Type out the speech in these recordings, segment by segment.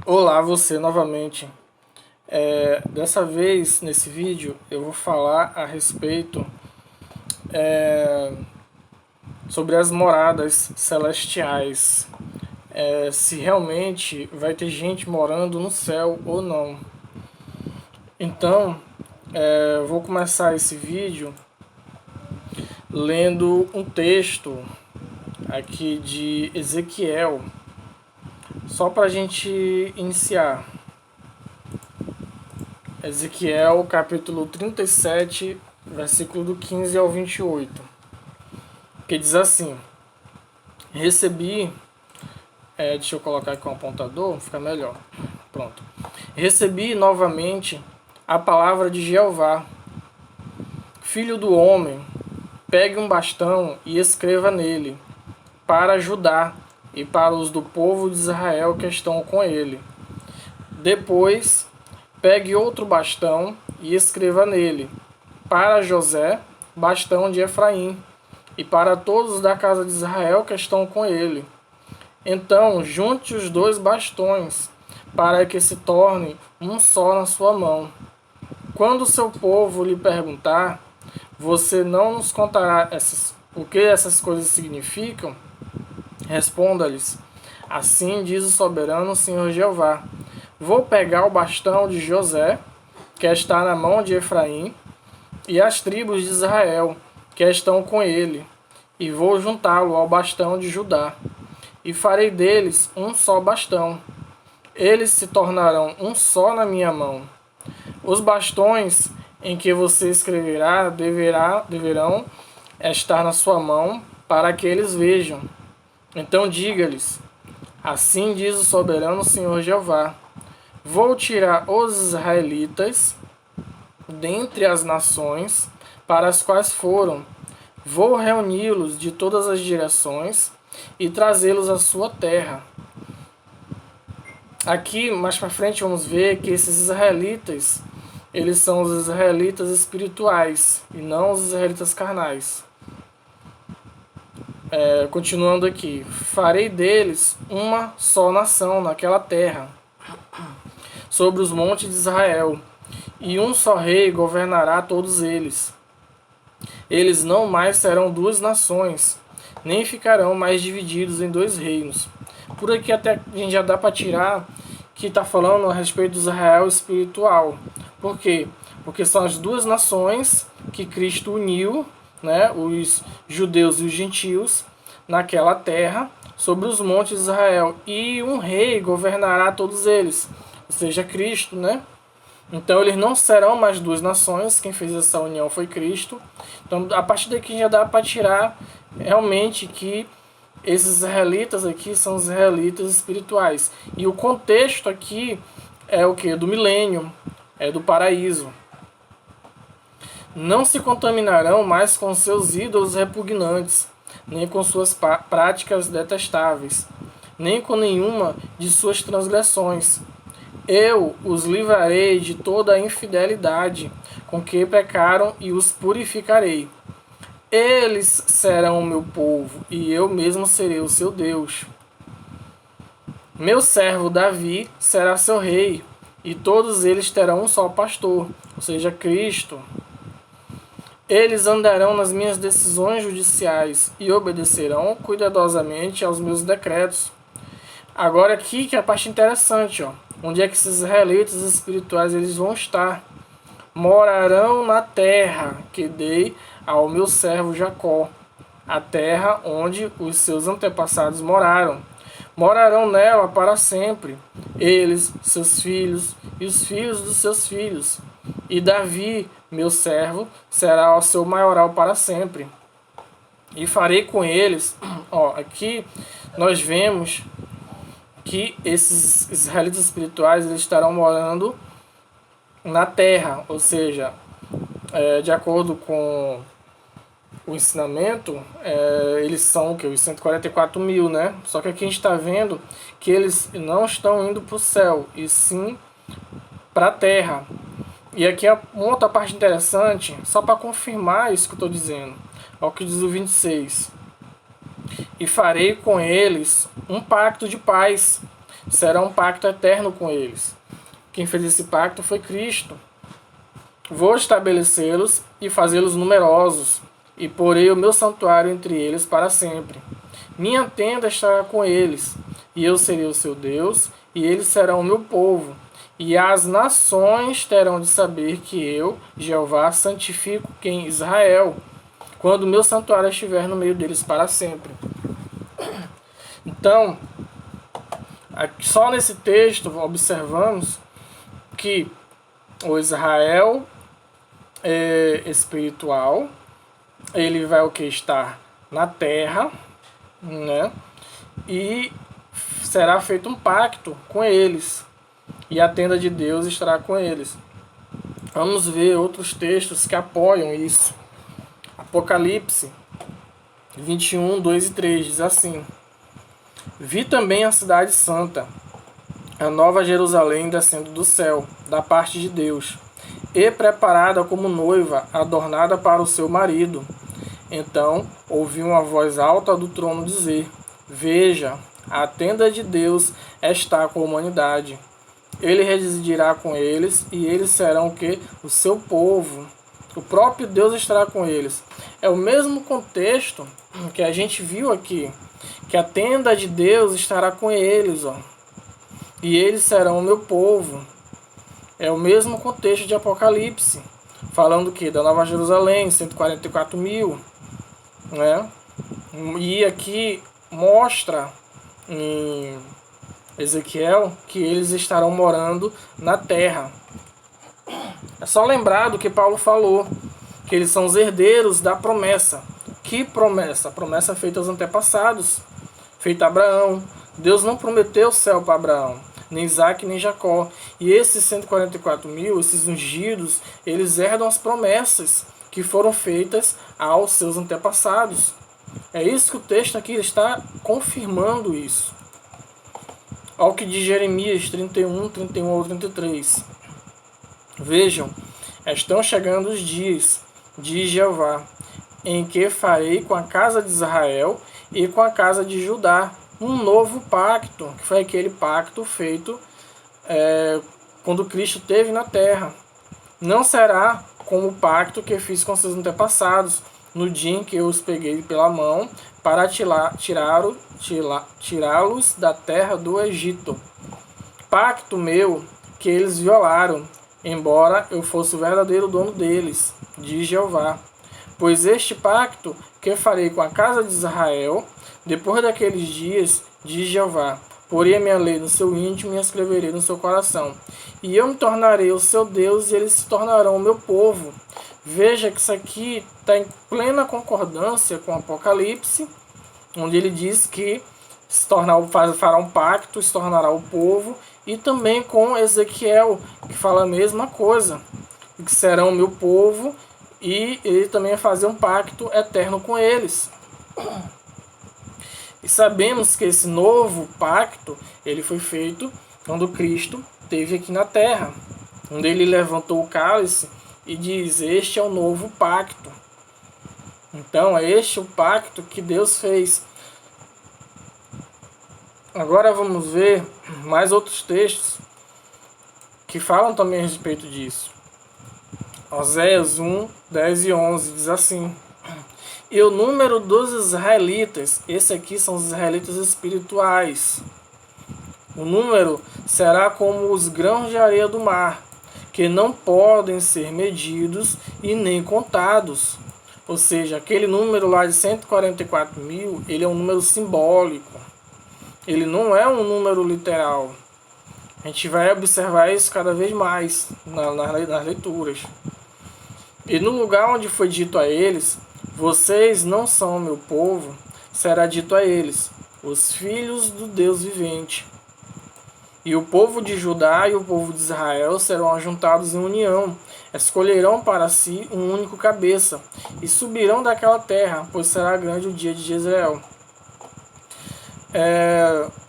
Olá, você novamente. Dessa vez, nesse vídeo, eu vou falar a respeito sobre as moradas celestiais. Se realmente vai ter gente morando no céu ou não. Então, eu vou começar esse vídeo lendo um texto aqui de Ezequiel, só para a gente iniciar. Ezequiel capítulo 37, versículo do 15 ao 28, que diz assim: Recebi, deixa eu colocar aqui com o apontador, fica melhor. Pronto. Recebi novamente a palavra de Jeová. Filho do homem, pegue um bastão e escreva nele, para Judá e para os do povo de Israel que estão com ele. Depois, pegue outro bastão e escreva nele, para José, bastão de Efraim, e para todos da casa de Israel que estão com ele. Então, junte os dois bastões, para que se torne um só na sua mão. Quando o seu povo lhe perguntar, você não nos contará o que essas coisas significam? Responda-lhes: Assim diz o soberano Senhor Jeová: Vou pegar o bastão de José, que está na mão de Efraim, e as tribos de Israel, que estão com ele, e vou juntá-lo ao bastão de Judá, e farei deles um só bastão. Eles se tornarão um só na minha mão. Os bastões em que você escreverá deverão estar na sua mão, para que eles vejam. Então diga-lhes: Assim diz o soberano Senhor Jeová: Vou tirar os israelitas dentre as nações para as quais foram. Vou reuni-los de todas as direções e trazê-los à sua terra. Aqui, mais para frente, vamos ver que esses israelitas, eles são os israelitas espirituais e não os israelitas carnais. Continuando aqui, farei deles uma só nação naquela terra, sobre os montes de Israel, e um só rei governará todos eles. Eles não mais serão duas nações, nem ficarão mais divididos em dois reinos. Por aqui até a gente já dá para tirar que está falando a respeito do Israel espiritual. Por quê? Porque são as duas nações que Cristo uniu, né, os judeus e os gentios, naquela terra, sobre os montes de Israel. E um rei governará todos eles, ou seja, Cristo, né? Então eles não serão mais duas nações, quem fez essa união foi Cristo. Então a partir daqui já dá para tirar realmente que esses israelitas aqui são os israelitas espirituais. E o contexto aqui é o que? Do milênio, é do paraíso. Não se contaminarão mais com seus ídolos repugnantes, nem com suas práticas detestáveis, nem com nenhuma de suas transgressões. Eu os livrarei de toda a infidelidade com que pecaram e os purificarei. Eles serão o meu povo e eu mesmo serei o seu Deus. Meu servo Davi será seu rei e todos eles terão um só pastor, ou seja, Cristo. Eles andarão nas minhas decisões judiciais e obedecerão cuidadosamente aos meus decretos. Agora aqui que é a parte interessante, ó. Onde é que esses israelitas espirituais eles vão estar? Morarão na terra que dei ao meu servo Jacó, a terra onde os seus antepassados moraram. Morarão nela para sempre, eles, seus filhos e os filhos dos seus filhos. E Davi, meu servo, será o seu maioral para sempre. E farei com eles, ó, aqui nós vemos que esses israelitas espirituais eles estarão morando na terra, ou seja, de acordo com o ensinamento, eles são o que? Os 144 mil, né? Só que aqui a gente está vendo que eles não estão indo para o céu, e sim para a terra. E aqui é uma outra parte interessante, só para confirmar isso que eu estou dizendo. Olha o que diz o 26. E farei com eles um pacto de paz. será um pacto eterno com eles. Quem fez esse pacto foi Cristo. Vou estabelecê-los e fazê-los numerosos, e porei o meu santuário entre eles para sempre. Minha tenda estará com eles, e eu serei o seu Deus, e eles serão o meu povo. E as nações terão de saber que eu, Jeová, santifico quem? Israel, quando o meu santuário estiver no meio deles para sempre. Então, só nesse texto observamos que o Israel espiritual, ele vai o que? Estar na terra, né? E será feito um pacto com eles, e a tenda de Deus estará com eles. Vamos ver outros textos que apoiam isso. Apocalipse 21, 2 e 3 diz assim: Vi também a cidade santa, a nova Jerusalém descendo do céu, da parte de Deus, e preparada como noiva, adornada para o seu marido. Então ouvi uma voz alta do trono dizer: Veja, a tenda de Deus está com a humanidade. Ele residirá com eles, e eles serão o quê? O seu povo. O próprio Deus estará com eles. É o mesmo contexto que a gente viu aqui, que a tenda de Deus estará com eles, ó. E eles serão o meu povo. É o mesmo contexto de Apocalipse, falando que da Nova Jerusalém, 144 mil, né? E aqui mostra em Ezequiel que eles estarão morando na terra. É só lembrar do que Paulo falou, que eles são os herdeiros da promessa. Que promessa? A promessa feita aos antepassados, feita a Abraão. Deus não prometeu o céu para Abraão, nem Isaac, nem Jacó. E esses 144 mil, esses ungidos, eles herdam as promessas que foram feitas aos seus antepassados. É isso que o texto aqui está confirmando isso. Ao que diz Jeremias 31, 31 ao 33. Vejam, estão chegando os dias, diz Jeová, em que farei com a casa de Israel e com a casa de Judá um novo pacto, que foi aquele pacto feito quando Cristo esteve na terra. Não será como o pacto que fiz com seus antepassados, no dia em que eu os peguei pela mão para tirá-los da terra do Egito. Pacto meu que eles violaram, embora eu fosse o verdadeiro dono deles, diz Jeová. Pois este pacto que farei com a casa de Israel, depois daqueles dias, diz Jeová, porei a minha lei no seu íntimo e a escreverei no seu coração. E eu me tornarei o seu Deus e eles se tornarão o meu povo. Veja que isso aqui está em plena concordância com o Apocalipse, onde ele diz que fará um pacto, se tornará o povo, e também com Ezequiel, que fala a mesma coisa, que serão o meu povo, e ele também vai fazer um pacto eterno com eles. E sabemos que esse novo pacto, ele foi feito quando Cristo esteve aqui na terra, onde ele levantou o cálice e diz: este é o novo pacto. Então é este o pacto que Deus fez. Agora vamos ver mais outros textos que falam também a respeito disso. Oséias 1, 10 e 11 diz assim: E o número dos israelitas, esse aqui são os israelitas espirituais, o número será como os grãos de areia do mar, que não podem ser medidos e nem contados. Ou seja, aquele número lá de 144 mil, ele é um número simbólico. Ele não é um número literal. A gente vai observar isso cada vez mais nas leituras. E no lugar onde foi dito a eles: vocês não são meu povo, será dito a eles: os filhos do Deus vivente. E o povo de Judá e o povo de Israel serão ajuntados em união, escolherão para si um único cabeça, e subirão daquela terra, pois será grande o dia de Jezreel.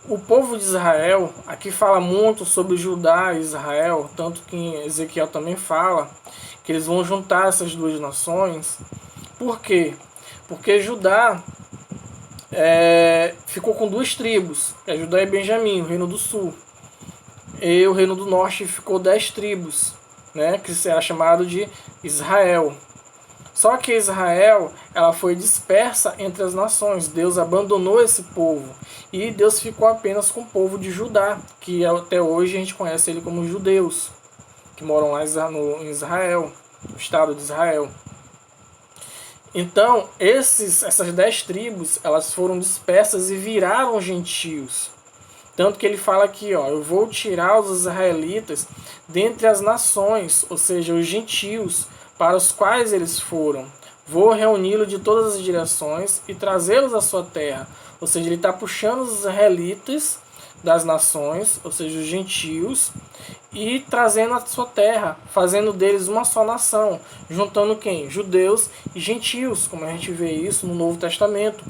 O povo de Israel, aqui fala muito sobre Judá e Israel, tanto que em Ezequiel também fala que eles vão juntar essas duas nações. Por quê? Porque Judá ficou com 2 tribos, que é Judá e Benjamim, o reino do sul. E o reino do norte ficou 10 tribos, né, que será chamado de Israel. Só que Israel, ela foi dispersa entre as nações. Deus abandonou esse povo. E Deus ficou apenas com o povo de Judá, que até hoje a gente conhece ele como judeus, que moram lá em Israel, no estado de Israel. Então, essas 10 tribos, elas foram dispersas e viraram gentios. Tanto que ele fala aqui, ó, eu vou tirar os israelitas dentre as nações, ou seja, os gentios, para os quais eles foram. Vou reuni-los de todas as direções e trazê-los à sua terra. Ou seja, ele está puxando os israelitas das nações, ou seja, os gentios, e trazendo à sua terra, fazendo deles uma só nação, juntando quem? Judeus e gentios, como a gente vê isso no Novo Testamento.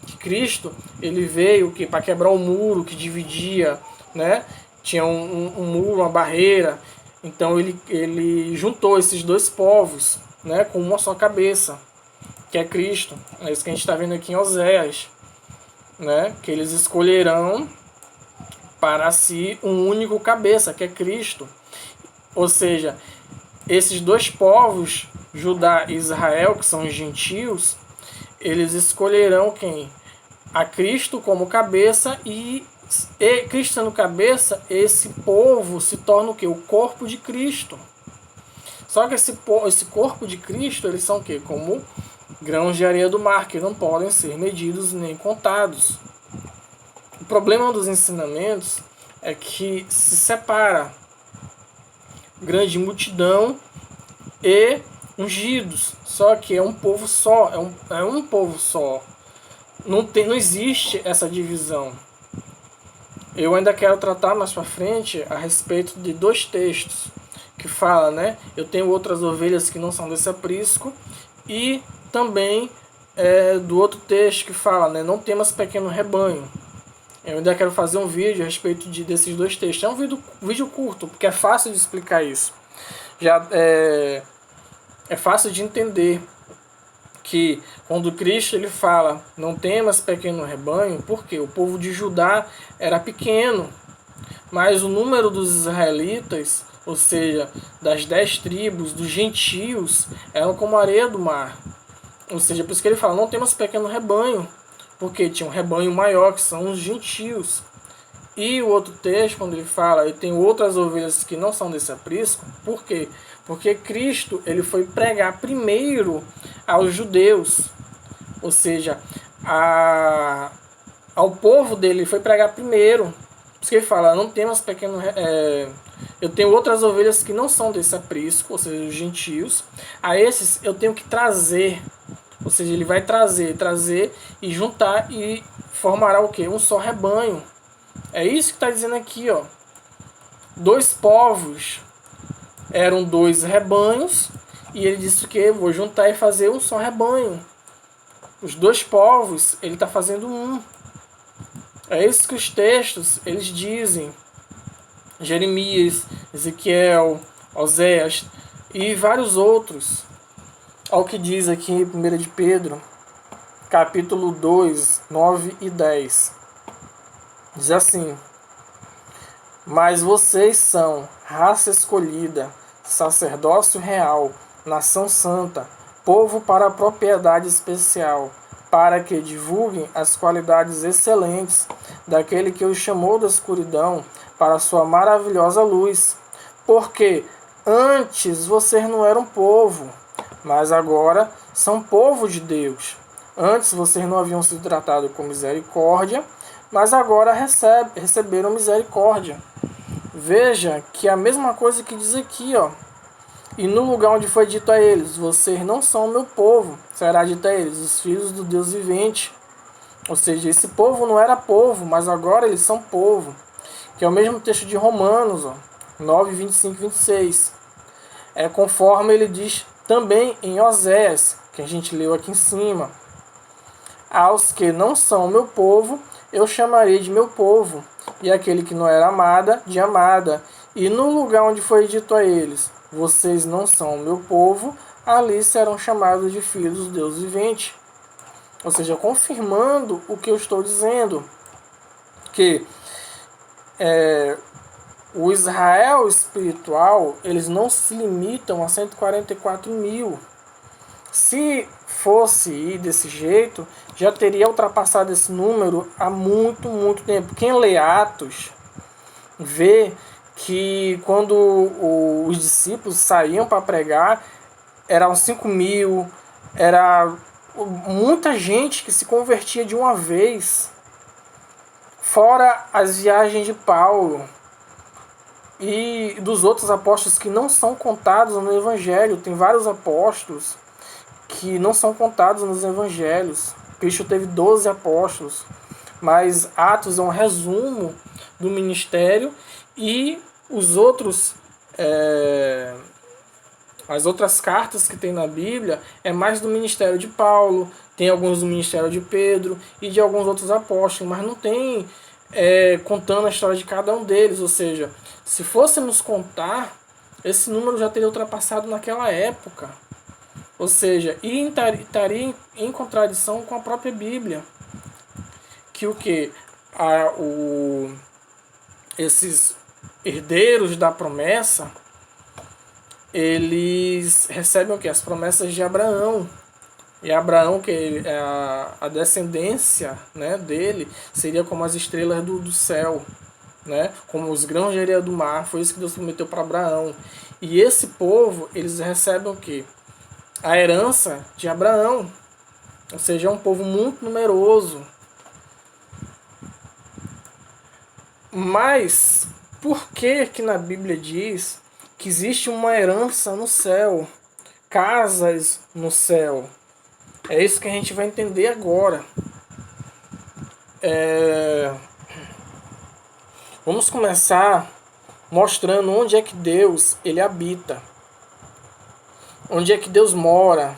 Que Cristo, ele veio para quebrar o muro que dividia, né? Tinha um muro, uma barreira. Então ele juntou esses 2 povos, né, com uma só cabeça, que é Cristo. É isso que a gente está vendo aqui em Oséias, né, que eles escolherão para si um único cabeça, que é Cristo. Ou seja, esses 2 povos, Judá e Israel, que são os gentios, eles escolherão quem? A Cristo como cabeça e Cristo sendo cabeça, esse povo se torna o quê? O corpo de Cristo. Só que esse corpo de Cristo, eles são o quê? Como grãos de areia do mar, que não podem ser medidos nem contados. O problema dos ensinamentos é que se separa grande multidão e ungidos. Só que é um povo só, é um povo só. Não existe essa divisão. Eu ainda quero tratar mais para frente a respeito de 2 textos que fala, né? Eu tenho outras ovelhas que não são desse aprisco, e também do outro texto que fala, né? Não temas pequeno rebanho. Eu ainda quero fazer um vídeo a respeito desses 2 textos. É um vídeo curto, porque é fácil de explicar isso. Já é fácil de entender que quando Cristo ele fala, não temas pequeno rebanho, porque o povo de Judá era pequeno, mas o número dos israelitas, ou seja, das 10 tribos, dos gentios, eram como a areia do mar. Ou seja, por isso que ele fala, não temas pequeno rebanho, porque tinha um rebanho maior, que são os gentios. E o outro texto, quando ele fala, eu tenho outras ovelhas que não são desse aprisco, por quê? Porque Cristo ele foi pregar primeiro aos judeus, ou seja, ao povo dele, ele foi pregar primeiro. Por isso que ele fala, não temas pequeno... eu tenho outras ovelhas que não são desse aprisco, ou seja, os gentios. A esses eu tenho que trazer, ou seja, ele vai trazer e juntar e formará o quê? Um só rebanho. É isso que está dizendo aqui, ó. 2 povos eram 2 rebanhos, e ele disse que eu vou juntar e fazer um só rebanho. Os 2 povos, ele está fazendo um. É isso que os textos eles dizem. Jeremias, Ezequiel, Oséias e vários outros. Ao que diz aqui em 1 de Pedro, capítulo 2, 9 e 10. Diz assim: mas vocês são raça escolhida, sacerdócio real, nação santa, povo para propriedade especial, para que divulguem as qualidades excelentes daquele que os chamou da escuridão para a sua maravilhosa luz. Porque antes vocês não eram povo, mas agora são povo de Deus. Antes vocês não haviam sido tratados com misericórdia, mas agora receberam misericórdia. Veja que é a mesma coisa que diz aqui, ó. E no lugar onde foi dito a eles, vocês não são o meu povo, será dito a eles, os filhos do Deus vivente. Ou seja, esse povo não era povo, mas agora eles são povo. Que é o mesmo texto de Romanos, ó, 9, 25 e 26. É conforme ele diz também em Oséias, que a gente leu aqui em cima. Aos que não são meu povo, eu chamarei de meu povo, e aquele que não era amada, de amada. E no lugar onde foi dito a eles, vocês não são meu povo, ali serão chamados de filhos do Deus vivente. Ou seja, confirmando o que eu estou dizendo, que o Israel espiritual, eles não se limitam a 144 mil. Se fosse ir desse jeito, já teria ultrapassado esse número há muito, muito tempo. Quem lê Atos vê que quando os discípulos saíam para pregar, eram 5 mil, era muita gente que se convertia de uma vez, fora as viagens de Paulo e dos outros apóstolos que não são contados no Evangelho. Tem vários apóstolos que não são contados nos Evangelhos. Cristo teve 12 apóstolos, mas Atos é um resumo do ministério e os outros, as outras cartas que tem na Bíblia é mais do ministério de Paulo, tem alguns do ministério de Pedro e de alguns outros apóstolos, mas não tem contando a história de cada um deles. Ou seja, se fôssemos contar, esse número já teria ultrapassado naquela época. Ou seja, e estaria em contradição com a própria Bíblia. Que o que? Esses herdeiros da promessa, eles recebem o que? As promessas de Abraão. E Abraão, que é a descendência, né, dele, seria como as estrelas do céu, né, como os grãos de areia do mar. Foi isso que Deus prometeu para Abraão. E esse povo, eles recebem o que? A herança de Abraão. Ou seja, é um povo muito numeroso. Mas por que na Bíblia diz que existe uma herança no céu? Casas no céu. É isso que a gente vai entender agora. Vamos começar mostrando onde é que Deus ele habita. Onde é que Deus mora?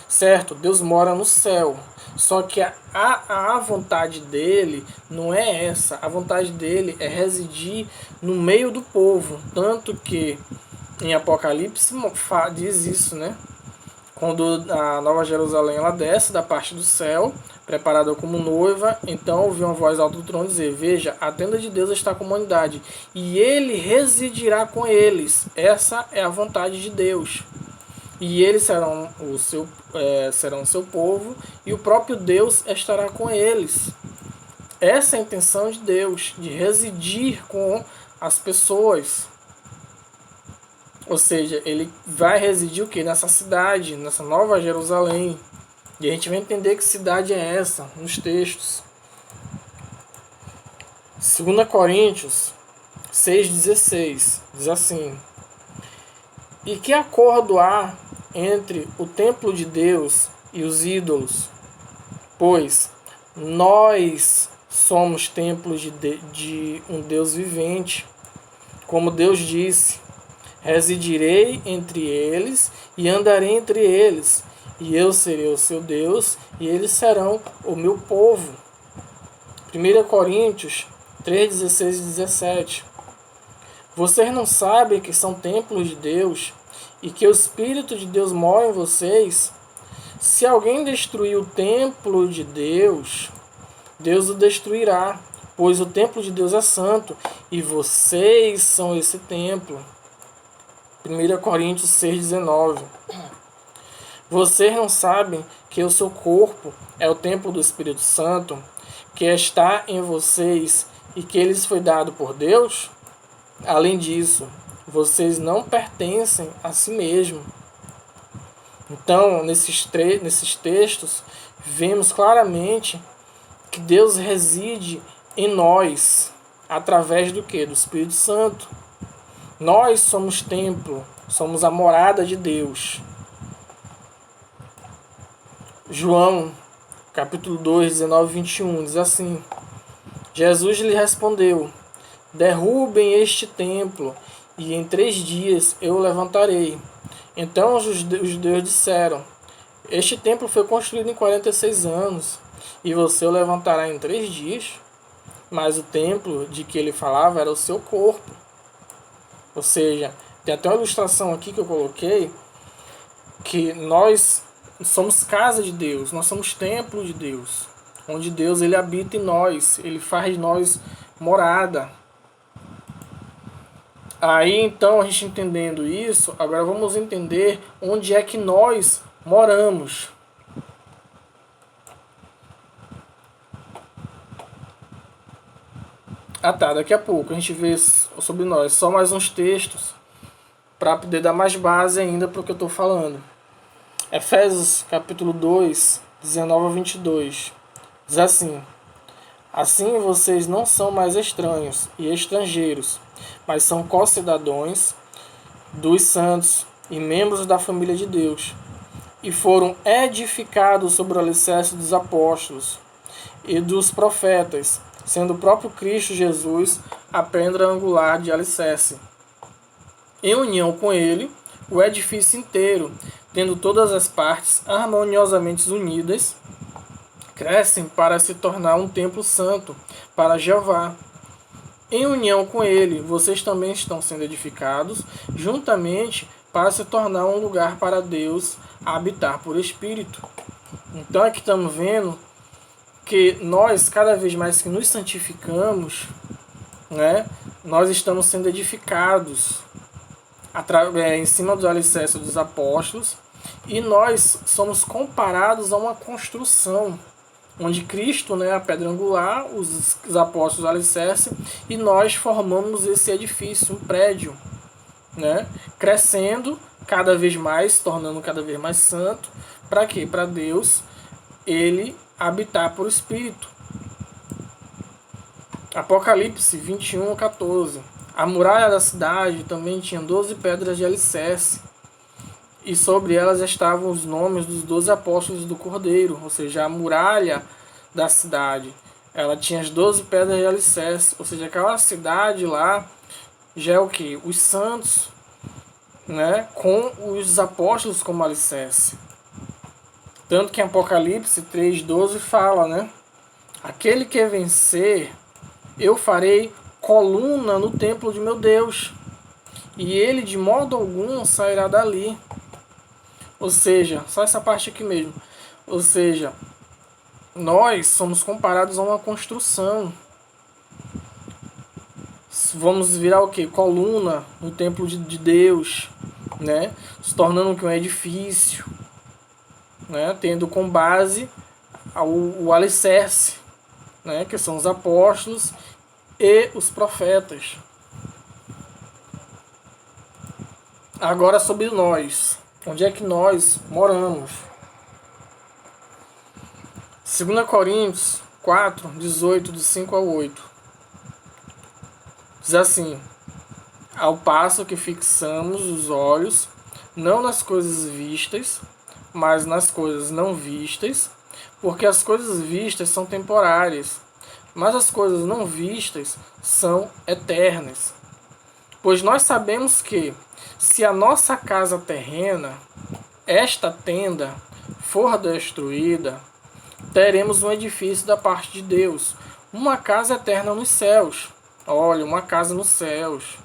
Certo? Deus mora no céu. Só que a vontade dele não é essa. A vontade dele é residir no meio do povo. Tanto que em Apocalipse diz isso, né? Quando a Nova Jerusalém ela desce da parte do céu, preparada como noiva, então ouviu uma voz alta do trono dizer: veja, a tenda de Deus está com a humanidade, e ele residirá com eles. Essa é a vontade de Deus. E eles serão o seu povo, e o próprio Deus estará com eles. Essa é a intenção de Deus, de residir com as pessoas. Ou seja, ele vai residir o quê? Nessa cidade, nessa Nova Jerusalém. E a gente vai entender que cidade é essa nos textos. 2 Coríntios 6,16 diz assim: e que acordo há entre o templo de Deus e os ídolos? Pois nós somos templos de um Deus vivente. Como Deus disse: residirei entre eles e andarei entre eles, e eu serei o seu Deus, e eles serão o meu povo. 1 Coríntios 3, 16 e 17. Vocês não sabem que são templos de Deus e que o Espírito de Deus mora em vocês? Se alguém destruir o templo de Deus, Deus o destruirá, pois o templo de Deus é santo e vocês são esse templo. 1 Coríntios 6,19. Vocês não sabem que o seu corpo é o templo do Espírito Santo, que está em vocês e que lhes foi dado por Deus? Além disso, vocês não pertencem a si mesmos. Então, nesses textos, vemos claramente que Deus reside em nós, através do quê? Do Espírito Santo. Nós somos templo, somos a morada de Deus. João, capítulo 2, 19 e 21, diz assim: Jesus lhe respondeu: derrubem este templo, e em 3 dias eu o levantarei. Então os judeus disseram: este templo foi construído em 46 anos, e você o levantará em 3 dias? Mas o templo de que ele falava era o seu corpo. Ou seja, tem até uma ilustração aqui que eu coloquei, que nós somos casa de Deus, nós somos templo de Deus, onde Deus ele habita em nós, ele faz de nós morada. Aí então, a gente entendendo isso, agora vamos entender onde é que nós moramos. Ah tá, daqui a pouco a gente vê sobre nós, só mais uns textos para poder dar mais base ainda para o que eu estou falando. Efésios capítulo 2, 19 a 22. Diz assim: assim vocês não são mais estranhos e estrangeiros, mas são concidadãos dos santos e membros da família de Deus, e foram edificados sobre o alicerce dos apóstolos e dos profetas, sendo o próprio Cristo Jesus a pedra angular de alicerce. Em união com ele, o edifício inteiro, tendo todas as partes harmoniosamente unidas, crescem para se tornar um templo santo para Jeová. Em união com ele, vocês também estão sendo edificados juntamente para se tornar um lugar para Deus habitar por Espírito. Então aqui estamos vendo que nós, cada vez mais que nos santificamos, né, nós estamos sendo edificados em cima do alicerce dos apóstolos, e nós somos comparados a uma construção, onde Cristo, né, a pedra angular, os apóstolos o alicerce, e nós formamos esse edifício, um prédio, né, crescendo cada vez mais, tornando cada vez mais santo. Para quê? Para Deus ele habitar por Espírito. Apocalipse 21, 14. A muralha da cidade também tinha 12 pedras de alicerce, e sobre elas estavam os nomes dos 12 apóstolos do Cordeiro. Ou seja, a muralha da cidade, ela tinha as 12 pedras de alicerce. Ou seja, aquela cidade lá já é o que? Os santos, né, com os apóstolos como alicerce. Tanto que em Apocalipse 3,12 fala, né? Aquele que vencer, eu farei coluna no templo de meu Deus, e ele de modo algum sairá dali. Ou seja, só essa parte aqui mesmo. Ou seja, nós somos comparados a uma construção. Vamos virar o quê? Coluna no templo de Deus, né? Se tornando um edifício, né? Tendo com base o alicerce, né? Que são os apóstolos e os profetas. Agora sobre nós. Onde é que nós moramos? 2 Coríntios 4, 18, de 5 a 8. Diz assim: ao passo que fixamos os olhos, não nas coisas vistas, mas nas coisas não vistas, porque as coisas vistas são temporárias, mas as coisas não vistas são eternas. Pois nós sabemos que, se a nossa casa terrena, esta tenda, for destruída, teremos um edifício da parte de Deus, uma casa eterna nos céus. Olha, uma casa nos céus,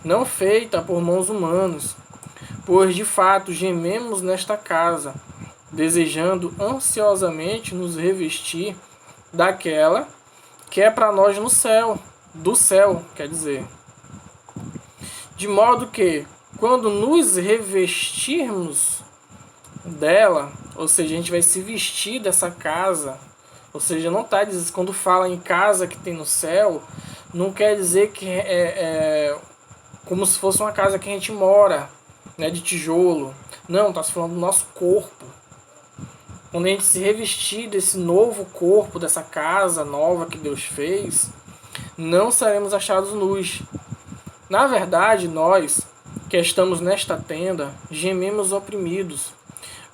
não feita por mãos humanas, pois de fato gememos nesta casa, desejando ansiosamente nos revestir daquela que é para nós no céu, do céu, quer dizer. De modo que, quando nos revestirmos dela, ou seja, a gente vai se vestir dessa casa, ou seja, não está dizendo, quando fala em casa que tem no céu, não quer dizer que é como se fosse uma casa que a gente mora, né, de tijolo. Não, está se falando do nosso corpo. Quando a gente se revestir desse novo corpo, dessa casa nova que Deus fez, não seremos achados nus. Na verdade, nós, que estamos nesta tenda, gememos oprimidos,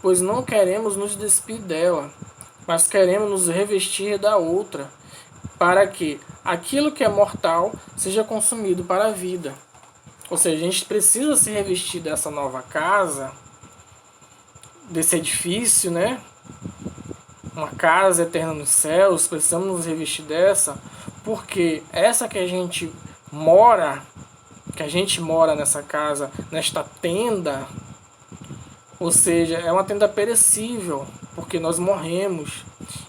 pois não queremos nos despir dela, mas queremos nos revestir da outra, para que aquilo que é mortal seja consumido para a vida. Ou seja, a gente precisa se revestir dessa nova casa, desse edifício, né? Uma casa eterna nos céus, precisamos nos revestir dessa, porque essa que a gente mora nessa casa, nesta tenda, Ou seja, é uma tenda perecível, porque nós morremos.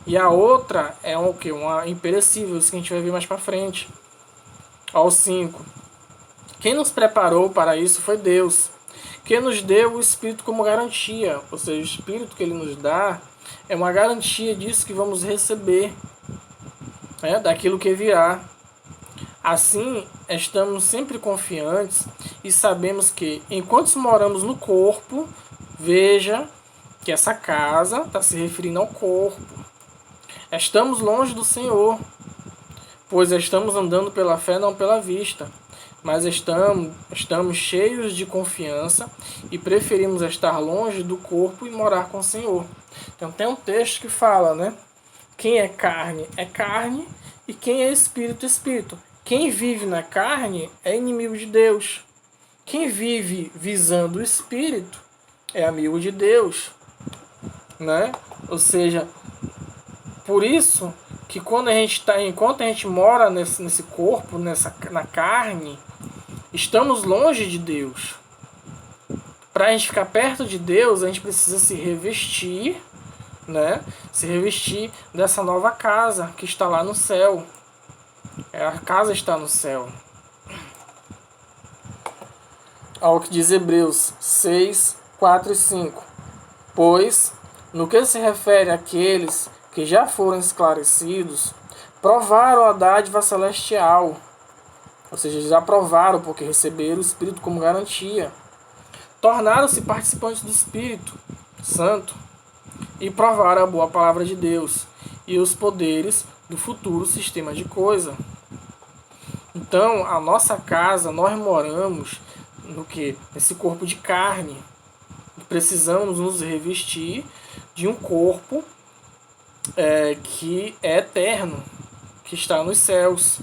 E a outra é o quê? Uma imperecível, isso que a gente vai ver mais para frente. Ao 5. Quem nos preparou para isso foi Deus, que nos deu o Espírito como garantia. Ou seja, o Espírito que Ele nos dá é uma garantia disso que vamos receber, né, daquilo que virá. Assim, estamos sempre confiantes e sabemos que, enquanto moramos no corpo, veja que essa casa está se referindo ao corpo. Estamos longe do Senhor, pois estamos andando pela fé, não pela vista. Mas estamos cheios de confiança e preferimos estar longe do corpo e morar com o Senhor. Então tem um texto que fala, né? Quem é carne, e quem é espírito, espírito. Quem vive na carne é inimigo de Deus. Quem vive visando o espírito é amigo de Deus, né? Ou seja, por isso que enquanto a gente mora nesse corpo, na carne, estamos longe de Deus. Para a gente ficar perto de Deus, a gente precisa se revestir, né? Se revestir dessa nova casa que está lá no céu. A casa está no céu. Ao que diz Hebreus 6, 4 e 5. Pois, no que se refere àqueles que já foram esclarecidos, provaram a dádiva celestial. Ou seja, já provaram porque receberam o Espírito como garantia. Tornaram-se participantes do Espírito Santo e provaram a boa palavra de Deus e os poderes do futuro sistema de coisa. Então, a nossa casa, nós moramos no que? Nesse corpo de carne. Precisamos nos revestir de um corpo que é eterno, que está nos céus.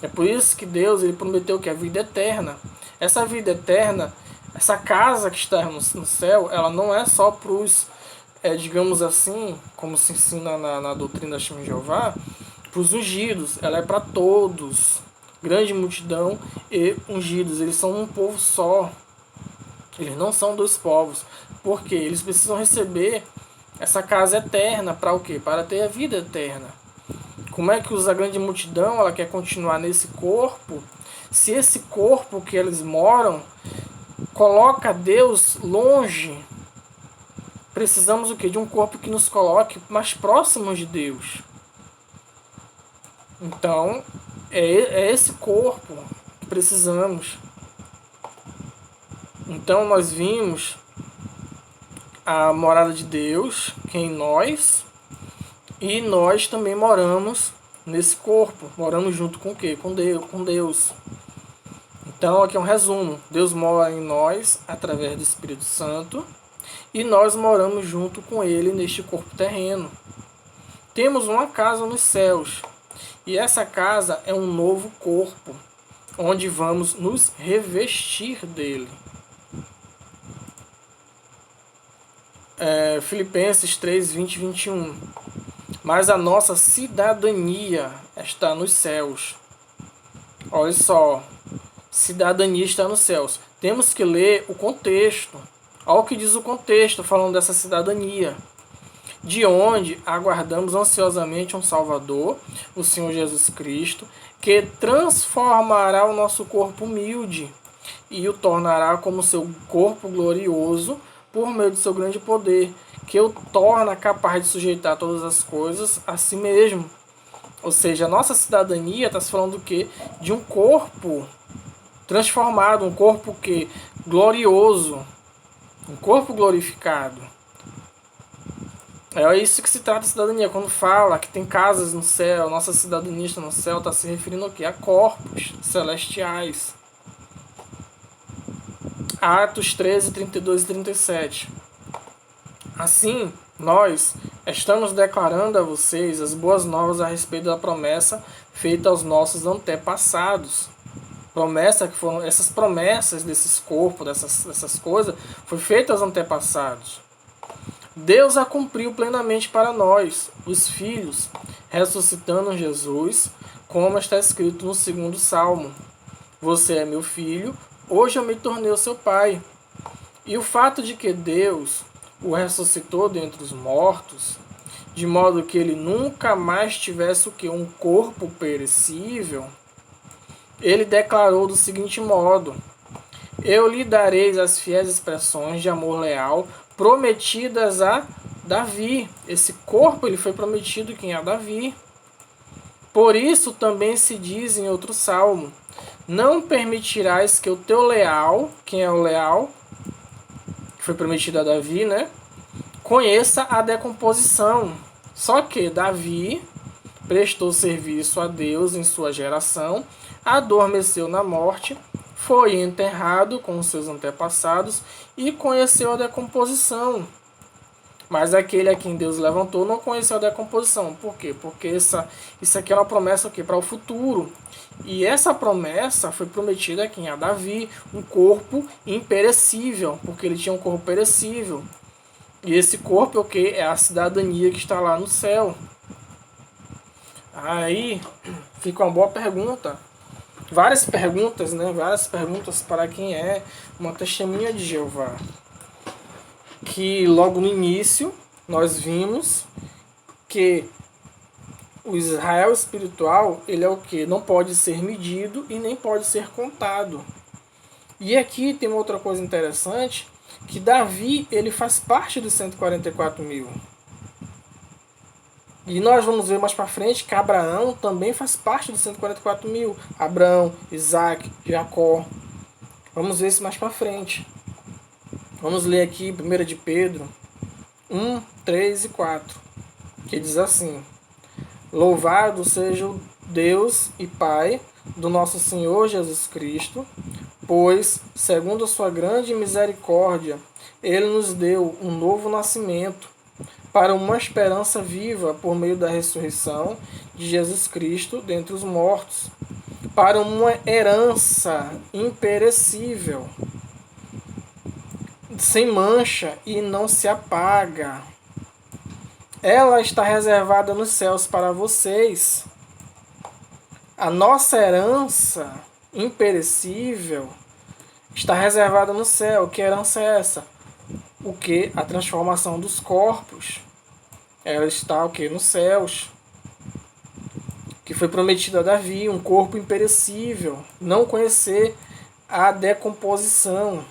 É por isso que Deus ele prometeu que a vida eterna, essa vida eterna, essa casa que está no céu, ela não é só para os, digamos assim, como se ensina na doutrina da Testemunha de Jeová, para os ungidos, ela é para todos, grande multidão e ungidos, eles são um povo só, eles não são dois povos, porque eles precisam receber essa casa eterna, para o quê? Para ter a vida eterna. Como é que a grande multidão ela quer continuar nesse corpo, se esse corpo que eles moram coloca Deus longe? Precisamos o quê? De um corpo que nos coloque mais próximos de Deus. Então, é esse corpo que precisamos. Então, nós vimos a morada de Deus, que é em nós, e nós também moramos nesse corpo. Moramos junto com o quê? Com Deus. Então, aqui é um resumo. Deus mora em nós através do Espírito Santo e nós moramos junto com Ele neste corpo terreno. Temos uma casa nos céus e essa casa é um novo corpo, onde vamos nos revestir dele. Filipenses 3, 20 e 21. Mas a nossa cidadania está nos céus. Olha só, cidadania está nos céus. Temos que ler o contexto. Olha o que diz o contexto falando dessa cidadania. De onde aguardamos ansiosamente um Salvador, o Senhor Jesus Cristo, que transformará o nosso corpo humilde e o tornará como seu corpo glorioso por meio do seu grande poder, que o torna capaz de sujeitar todas as coisas a si mesmo. Ou seja, a nossa cidadania está se falando do quê? De um corpo transformado, um corpo que glorioso, um corpo glorificado. É isso que se trata de cidadania. Quando fala que tem casas no céu, nossa cidadania está no céu, está se referindo ao quê? A corpos celestiais. Atos 13, 32 e 37. Assim, nós estamos declarando a vocês as boas novas a respeito da promessa feita aos nossos antepassados. Promessa que foram essas promessas desses corpos, dessas coisas, foi feita aos antepassados. Deus a cumpriu plenamente para nós, os filhos, ressuscitando Jesus, como está escrito no 2º Salmo. Você é meu filho, hoje eu me tornei o seu pai. E o fato de que Deus o ressuscitou dentre os mortos, de modo que ele nunca mais tivesse o que? Um corpo perecível, ele declarou do seguinte modo: eu lhe darei as fiéis expressões de amor leal prometidas a Davi. Esse corpo ele foi prometido quem? A Davi. Por isso também se diz em outro salmo: não permitirás que o teu leal, quem é o leal? Que foi prometido a Davi, né? Conheça a decomposição. Só que Davi prestou serviço a Deus em sua geração, adormeceu na morte, foi enterrado com os seus antepassados e conheceu a decomposição. Mas aquele a quem Deus levantou não conheceu a decomposição. Por quê? Porque isso aqui é uma promessa para o futuro. E essa promessa foi prometida a quem? A Davi, um corpo imperecível, porque ele tinha um corpo perecível. E esse corpo é o que? É a cidadania que está lá no céu. Aí fica uma boa pergunta. Várias perguntas, né? Várias perguntas para quem é uma testemunha de Jeová. Que logo no início nós vimos que o Israel espiritual, ele é o que? Não pode ser medido e nem pode ser contado. E aqui tem uma outra coisa interessante, que Davi, ele faz parte dos 144 mil. E nós vamos ver mais para frente que Abraão também faz parte dos 144 mil. Abraão, Isaac, Jacó. Vamos ver isso mais para frente. Vamos ler aqui 1 de Pedro 1, 3 e 4. Que diz assim: louvado seja o Deus e Pai do nosso Senhor Jesus Cristo, pois, segundo a sua grande misericórdia, Ele nos deu um novo nascimento, para uma esperança viva por meio da ressurreição de Jesus Cristo dentre os mortos, para uma herança imperecível, sem mancha e não se apaga. Ela está reservada nos céus para vocês. A nossa herança imperecível está reservada no céu. Que herança é essa? O que? A transformação dos corpos. Ela está o que? Nos céus. Que foi prometido a Davi, um corpo imperecível. Não conhecer a decomposição.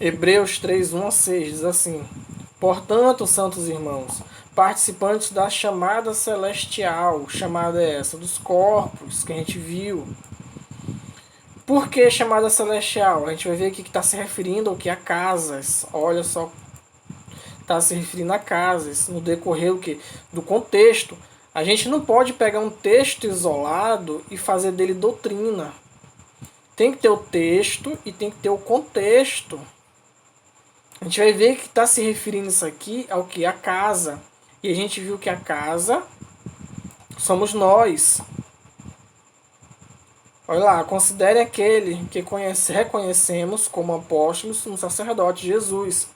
Hebreus 3, 1 a 6 diz assim: portanto, santos irmãos, participantes da chamada celestial, chamada essa, dos corpos que a gente viu. Por que chamada celestial? A gente vai ver aqui que está se referindo ao que? A casas. Olha só, está se referindo a casas, no decorrer o que? Do contexto. A gente não pode pegar um texto isolado e fazer dele doutrina. Tem que ter o texto e tem que ter o contexto. A gente vai ver que está se referindo isso aqui ao que? A casa. E a gente viu que a casa somos nós. Olha lá, considere aquele que reconhecemos como apóstolos no sacerdote Jesus.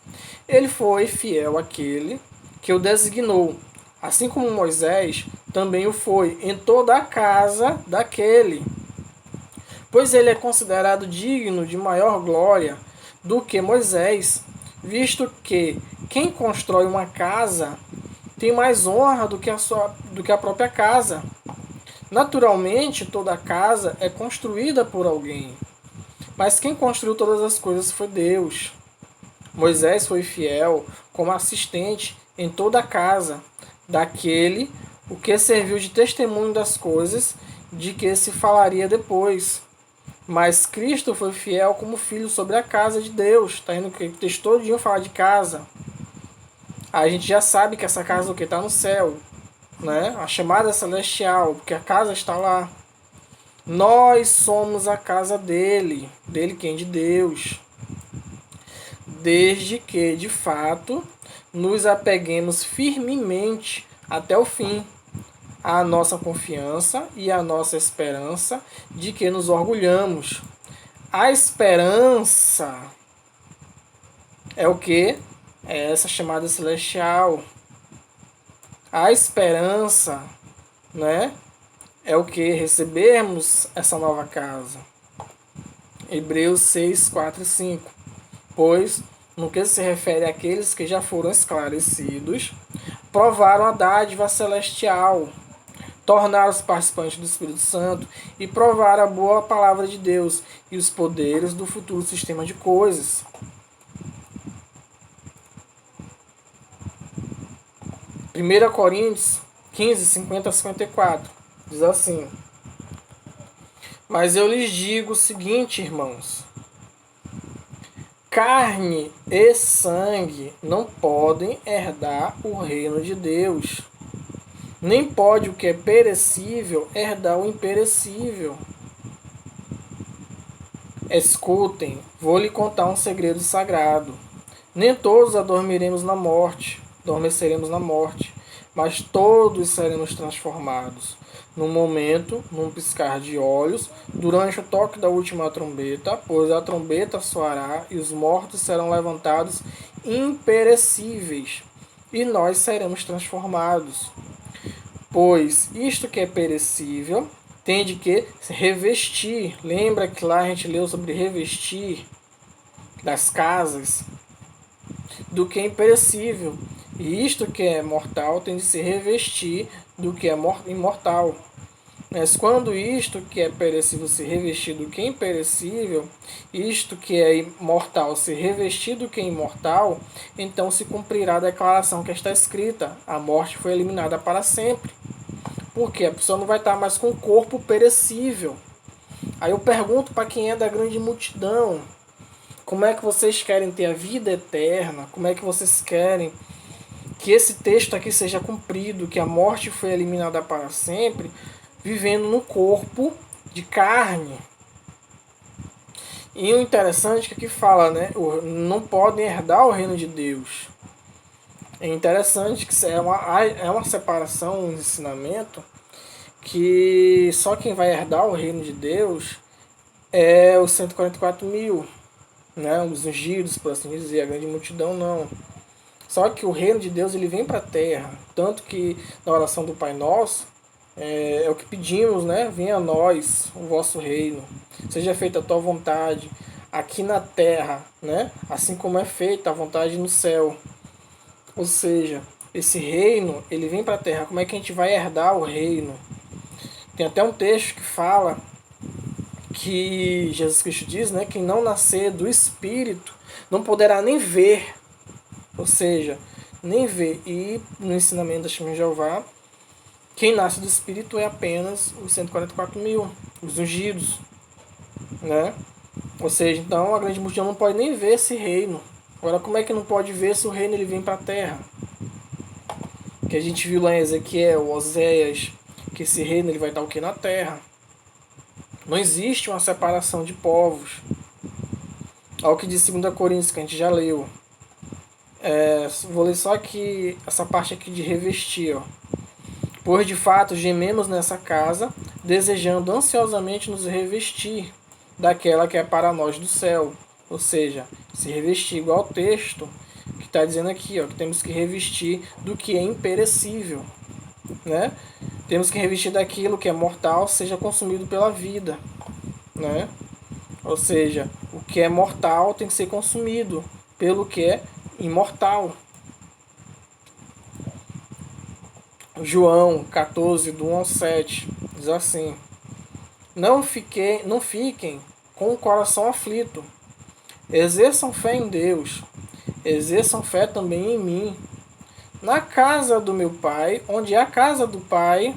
Ele foi fiel àquele que o designou, assim como Moisés também o foi em toda a casa daquele. Pois ele é considerado digno de maior glória do que Moisés, visto que quem constrói uma casa tem mais honra do que a própria casa. Naturalmente, toda casa é construída por alguém, mas quem construiu todas as coisas foi Deus. Moisés foi fiel como assistente em toda a casa daquele o que serviu de testemunho das coisas de que se falaria depois. Mas Cristo foi fiel como filho sobre a casa de Deus. Está indo que o texto todinho fala de casa. A gente já sabe que essa casa está no céu, né? A chamada celestial, porque a casa está lá. Nós somos a casa dele. Dele quem? De Deus. Desde que, de fato, nos apeguemos firmemente até o fim a nossa confiança e a nossa esperança de que nos orgulhamos. A esperança é o que? É essa chamada celestial. A esperança, né? É o que? Recebermos essa nova casa. Hebreus 6, 4 e 5. Pois, no que se refere àqueles que já foram esclarecidos, provaram a dádiva celestial, tornaram-se participantes do Espírito Santo e provaram a boa palavra de Deus e os poderes do futuro sistema de coisas. 1 Coríntios 15, 50 a 54 diz assim: Mas eu lhes digo o seguinte, irmãos: carne e sangue não podem herdar o reino de Deus, nem pode o que é perecível herdar o imperecível. Escutem, vou lhe contar um segredo sagrado. Nem todos adormeceremos na morte, mas todos seremos transformados. Num momento, num piscar de olhos, durante o toque da última trombeta, pois a trombeta soará e os mortos serão levantados imperecíveis, e nós seremos transformados. Pois isto que é perecível tem de que se revestir. Lembra que lá a gente leu sobre revestir das casas? Do que é imperecível. E isto que é mortal tem de se revestir do que é imortal. Mas quando isto que é perecível se revestir do que é imperecível, isto que é imortal se revestir do que é imortal, então se cumprirá a declaração que está escrita: a morte foi eliminada para sempre. Porque a pessoa não vai estar mais com o corpo perecível. Aí eu pergunto para quem é da grande multidão: como é que vocês querem ter a vida eterna? Como é que vocês querem que esse texto aqui seja cumprido, que a morte foi eliminada para sempre, vivendo no corpo de carne? E o interessante é que aqui fala, né, não podem herdar o reino de Deus. É interessante que é uma separação, um ensinamento, que só quem vai herdar o reino de Deus é os 144 mil, né, os ungidos, por assim dizer, a grande multidão não. Só que o reino de Deus ele vem para a terra, tanto que na oração do Pai Nosso é o que pedimos, né? Venha a nós o vosso reino, seja feita a tua vontade aqui na terra, né? Assim como é feita a vontade no céu. Ou seja, esse reino ele vem para a terra. Como é que a gente vai herdar o reino? Tem até um texto que fala que Jesus Cristo diz, né? Quem não nascer do Espírito não poderá nem ver. Ou seja, nem ver. E no ensinamento da Testemunha de Jeová, quem nasce do Espírito é apenas os 144 mil, os ungidos, né? Ou seja, então a grande multidão não pode nem ver esse reino. Agora, como é que não pode ver se o reino ele vem para a terra? Que a gente viu lá em Ezequiel, Oséias, que esse reino ele vai estar o que na terra. Não existe uma separação de povos. Olha o que diz 2 Coríntios, que a gente já leu. Vou ler só aqui essa parte aqui de revestir, ó. Pois de fato gememos nessa casa, desejando ansiosamente nos revestir daquela que é para nós do céu. Ou seja, se revestir, igual ao texto que está dizendo aqui, ó, que temos que revestir do que é imperecível, né? Temos que revestir daquilo que é mortal, seja consumido pela vida, né? Ou seja, o que é mortal tem que ser consumido pelo que é imortal. João 14, do 1 ao 7, diz assim: não fiquem com o coração aflito. Exerçam fé em Deus. Exerçam fé também em mim. Na casa do meu Pai, onde é a casa do Pai,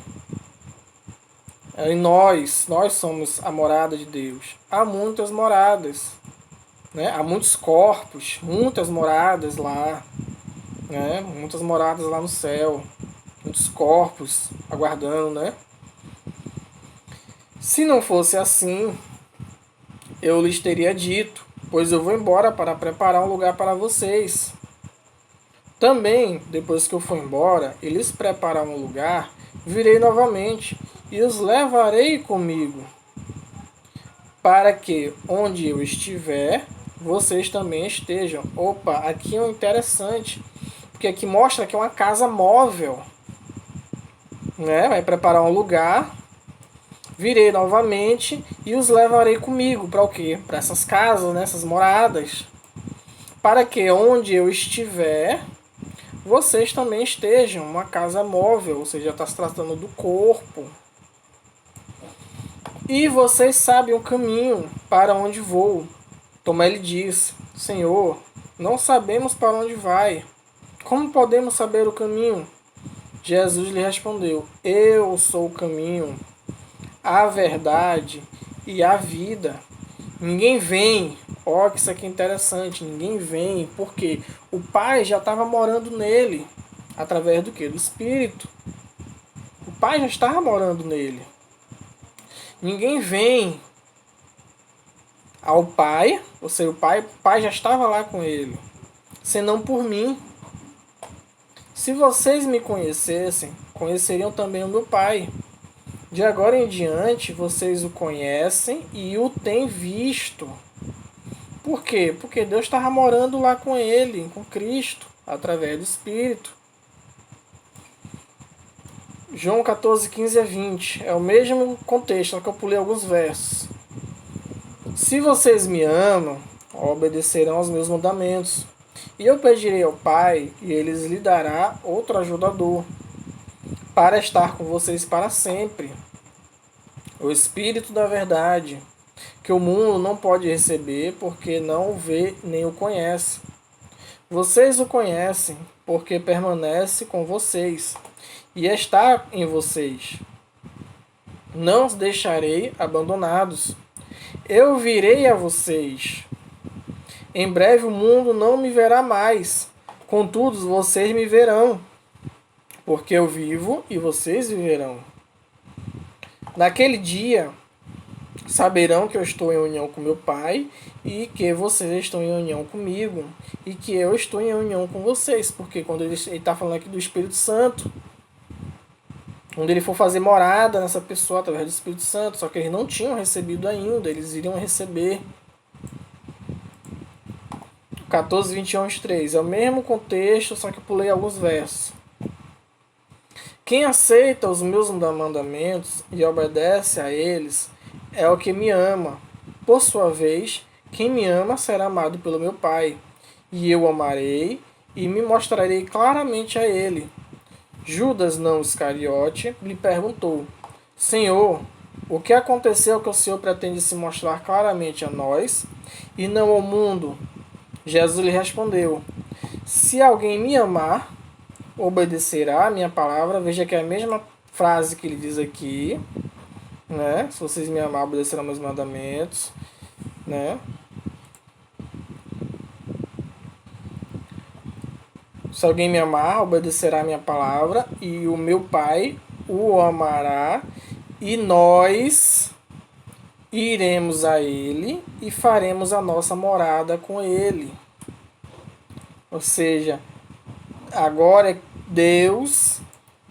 nós somos a morada de Deus. Há muitas moradas, né? Há muitos corpos, muitas moradas lá, né? Muitas moradas lá no céu. Muitos corpos aguardando, né? Se não fosse assim, eu lhes teria dito, pois eu vou embora para preparar um lugar para vocês. Também, depois que eu for embora e lhes preparar um lugar, virei novamente e os levarei comigo, para que, onde eu estiver, vocês também estejam. Opa, aqui é um interessante, porque aqui mostra que é uma casa móvel, né? Vai preparar um lugar Virei novamente e os levarei comigo. Para o quê? Para essas casas, né? Essas moradas. Para que onde eu estiver, vocês também estejam. Uma casa móvel, ou seja, está se tratando do corpo. E vocês sabem o caminho para onde vou. Tomé lhe disse: Senhor, não sabemos para onde vai. Como podemos saber o caminho? Jesus lhe respondeu: Eu sou o caminho, a verdade e a vida. Ninguém vem. Ó, que isso aqui é interessante. Ninguém vem, porque o Pai já estava morando nele. Através do quê? Do Espírito. O Pai já estava morando nele. Ninguém vem ao Pai, ou seja, o Pai já estava lá com ele, senão por mim. Se vocês me conhecessem, conheceriam também o meu Pai. De agora em diante, vocês o conhecem e o têm visto. Por quê? Porque Deus estava morando lá com ele, com Cristo, através do Espírito. João 14, 15 a 20. É o mesmo contexto, só que eu pulei alguns versos. Se vocês me amam, obedecerão aos meus mandamentos. E eu pedirei ao Pai, e ele lhe dará outro ajudador, para estar com vocês para sempre. O Espírito da verdade, que o mundo não pode receber, porque não o vê nem o conhece. Vocês o conhecem, porque permanece com vocês, e está em vocês. Não os deixarei abandonados. Eu virei a vocês. Em breve o mundo não me verá mais, contudo vocês me verão, porque eu vivo e vocês viverão. Naquele dia saberão que eu estou em união com meu Pai e que vocês estão em união comigo e que eu estou em união com vocês, porque quando ele está falando aqui do Espírito Santo, quando ele for fazer morada nessa pessoa através do Espírito Santo, só que eles não tinham recebido ainda, eles iriam receber. 14, 21, 3. É o mesmo contexto, só que eu pulei alguns versos. Quem aceita os meus mandamentos e obedece a eles é o que me ama. Por sua vez, quem me ama será amado pelo meu Pai. E eu amarei e me mostrarei claramente a ele. Judas, não Iscariote, lhe perguntou: Senhor, o que aconteceu que o Senhor pretende se mostrar claramente a nós e não ao mundo? Jesus lhe respondeu: Se alguém me amar, obedecerá a minha palavra. Veja que é a mesma frase que ele diz aqui, né? Se vocês me amar, obedecerão meus mandamentos, né? Se alguém me amar, obedecerá a minha palavra, e o meu Pai o amará, e nós iremos a ele e faremos a nossa morada com ele. Ou seja, agora é Deus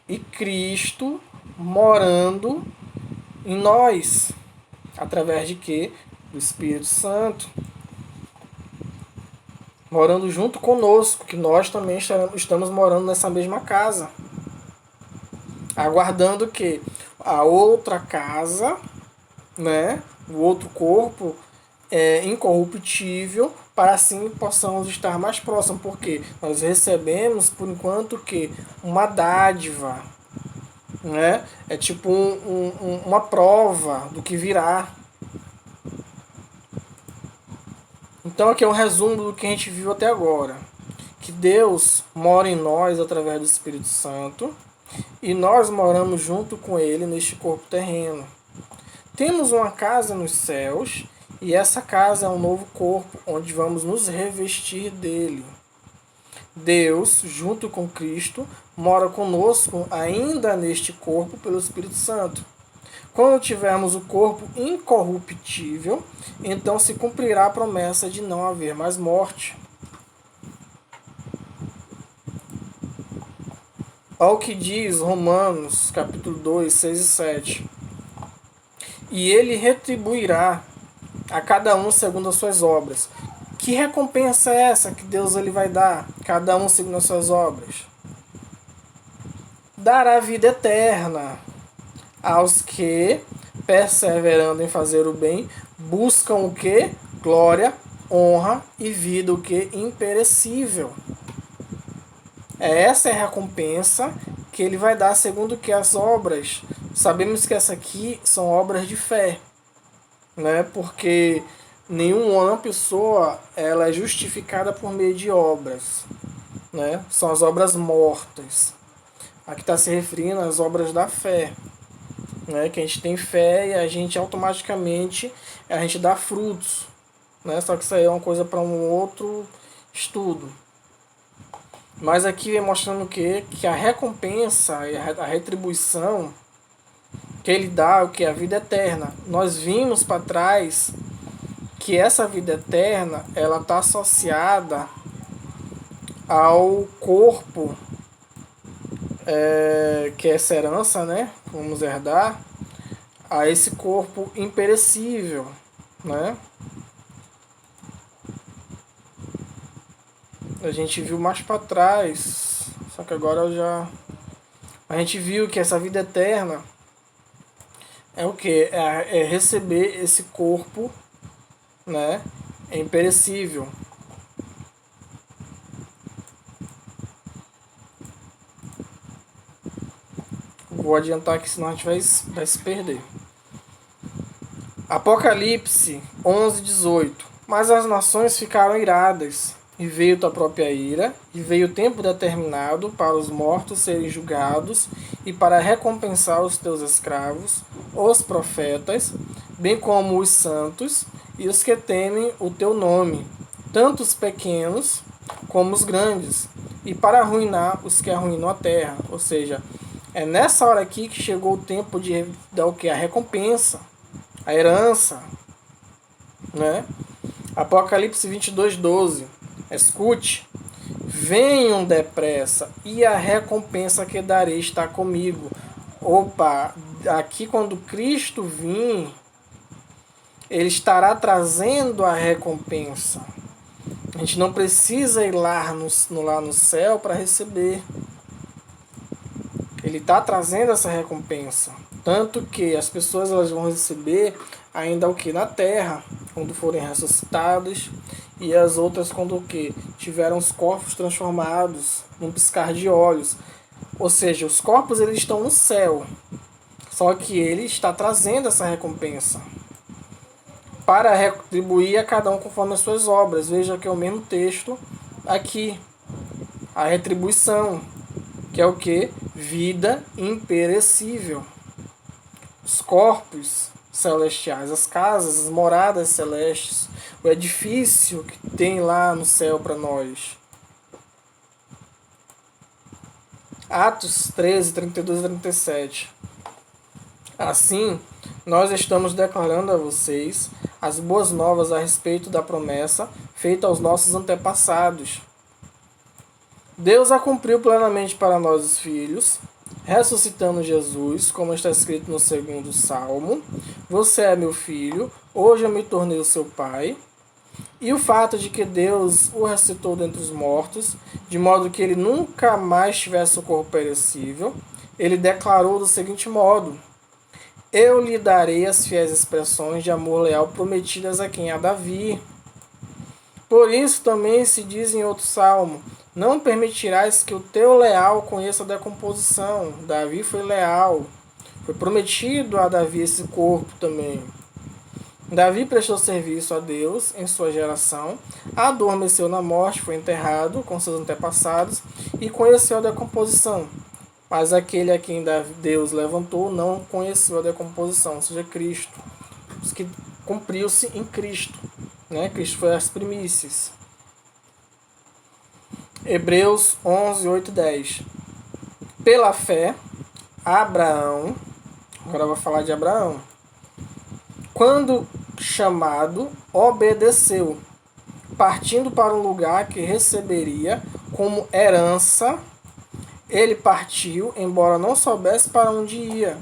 e Cristo morando em nós. Através de quê? Do Espírito Santo. Morando junto conosco, que nós também estamos morando nessa mesma casa. Aguardando que a outra casa, né, o outro corpo incorruptível, para assim possamos estar mais próximos, porque nós recebemos por enquanto que uma dádiva, né? É tipo uma prova do que virá. Então aqui é um resumo do que a gente viu até agora, que Deus mora em nós através do Espírito Santo e nós moramos junto com Ele neste corpo terreno. Temos uma casa nos céus e essa casa é um novo corpo, onde vamos nos revestir dele. Deus, junto com Cristo, mora conosco ainda neste corpo pelo Espírito Santo. Quando tivermos o corpo incorruptível, então se cumprirá a promessa de não haver mais morte. Olha o que diz Romanos, capítulo 2, 6 e 7. E ele retribuirá a cada um segundo as suas obras. Que recompensa é essa que Deus ele vai dar? Cada um segundo as suas obras. Dará vida eterna aos que perseverando em fazer o bem, buscam o que? Glória, honra e vida, o que? Imperecível. Essa é a recompensa que ele vai dar segundo que as obras. Sabemos que essa aqui são obras de fé, né? Porque nenhuma pessoa ela é justificada por meio de obras, né? São as obras mortas. Aqui está se referindo às obras da fé, né? Que a gente tem fé e a gente automaticamente a gente dá frutos, né? Só que isso aí é uma coisa para um outro estudo. Mas aqui vem mostrando o quê? Que a recompensa, a retribuição que ele dá, o que? A vida eterna. Nós vimos para trás que essa vida eterna ela está associada ao corpo, que é essa herança, né? Vamos herdar, a esse corpo imperecível, né? A gente viu mais para trás, só que agora a gente viu que essa vida eterna é o que? É receber esse corpo, né? É imperecível. Vou adiantar aqui, senão a gente vai se perder. Apocalipse 11:18. Mas as nações ficaram iradas, e veio tua própria ira, e veio o tempo determinado para os mortos serem julgados, e para recompensar os teus escravos, os profetas, bem como os santos, e os que temem o teu nome, tanto os pequenos como os grandes, e para arruinar os que arruinam a terra. Ou seja, é nessa hora aqui que chegou o tempo de dar o que? A recompensa, a herança, né? Apocalipse 22:12. Escute, venham depressa, e a recompensa que darei está comigo. Opa, aqui quando Cristo vir, ele estará trazendo a recompensa. A gente não precisa ir lá no céu para receber. Ele está trazendo essa recompensa. Tanto que as pessoas elas vão receber ainda o que? Na terra, quando forem ressuscitadas. E as outras quando o que? Tiveram os corpos transformados num piscar de olhos. Ou seja, os corpos eles estão no céu. Só que ele está trazendo essa recompensa para retribuir a cada um conforme as suas obras. Veja que é o mesmo texto aqui. A retribuição, que é o que? Vida imperecível. Os corpos celestiais, as casas, as moradas celestes, o edifício que tem lá no céu para nós. Atos 13, 32 e 37. Assim, nós estamos declarando a vocês as boas novas a respeito da promessa feita aos nossos antepassados. Deus a cumpriu plenamente para nós os filhos, ressuscitando Jesus, como está escrito no 2º Salmo. Você é meu filho, hoje eu me tornei o seu pai. E o fato de que Deus o ressuscitou dentre os mortos, de modo que ele nunca mais tivesse o corpo perecível, ele declarou do seguinte modo: eu lhe darei as fiéis expressões de amor leal prometidas a quem? A Davi. Por isso também se diz em outro salmo: não permitirás que o teu leal conheça a decomposição. Davi foi leal. Foi prometido a Davi esse corpo também. Davi prestou serviço a Deus em sua geração, adormeceu na morte, foi enterrado com seus antepassados e conheceu a decomposição. Mas aquele a quem Deus levantou não conheceu a decomposição, ou seja, Cristo. Isso que cumpriu-se em Cristo. Né? Cristo foi as primícias. Hebreus 11, 8 e 10. Pela fé, Abraão, agora eu vou falar de Abraão, quando chamado, obedeceu, partindo para um lugar que receberia como herança. Ele partiu, embora não soubesse para onde ia.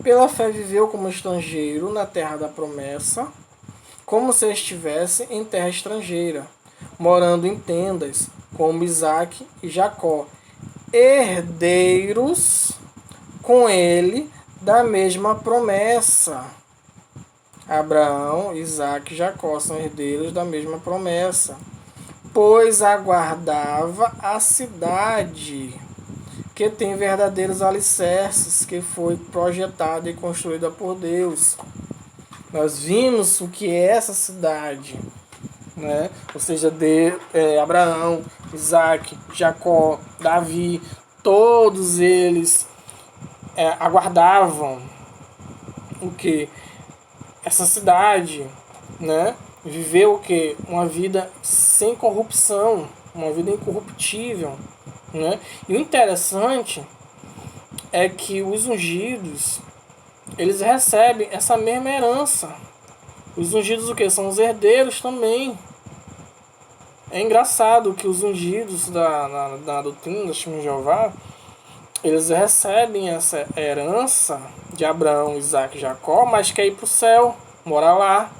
Pela fé viveu como estrangeiro na terra da promessa, como se estivesse em terra estrangeira, morando em tendas, como Isaque e Jacó, herdeiros com ele da mesma promessa. Abraão, Isaque e Jacó são herdeiros da mesma promessa, pois aguardava a cidade que tem verdadeiros alicerces, que foi projetada e construída por Deus. Nós vimos o que é essa cidade, né? Ou seja, Abraão, Isaque, Jacó, Davi, todos eles aguardavam o que? Essa cidade, né? Viveu o que? Uma vida sem corrupção, uma vida incorruptível, né? E o interessante é que os ungidos, eles recebem essa mesma herança. Os ungidos o que? São os herdeiros também. É engraçado que os ungidos da doutrina da Testemunha de Jeová, eles recebem essa herança de Abraão, Isaque e Jacó, mas quer ir para o céu, morar lá,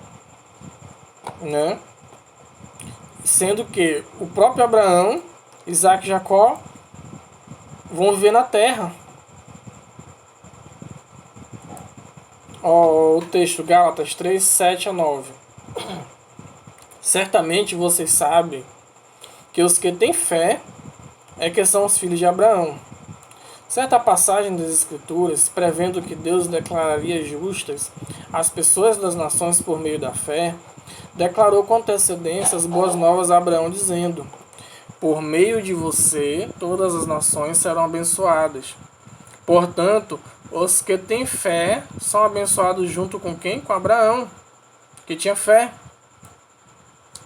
né? Sendo que o próprio Abraão, Isaque e Jacó vão viver na terra. Ó, o texto Gálatas 3, 7 a 9. Certamente vocês sabem que os que têm fé é que são os filhos de Abraão. Certa passagem das Escrituras, prevendo que Deus declararia justas as pessoas das nações por meio da fé, declarou com antecedência as boas novas a Abraão, dizendo: por meio de você, todas as nações serão abençoadas. Portanto, os que têm fé são abençoados junto com quem? Com Abraão, que tinha fé.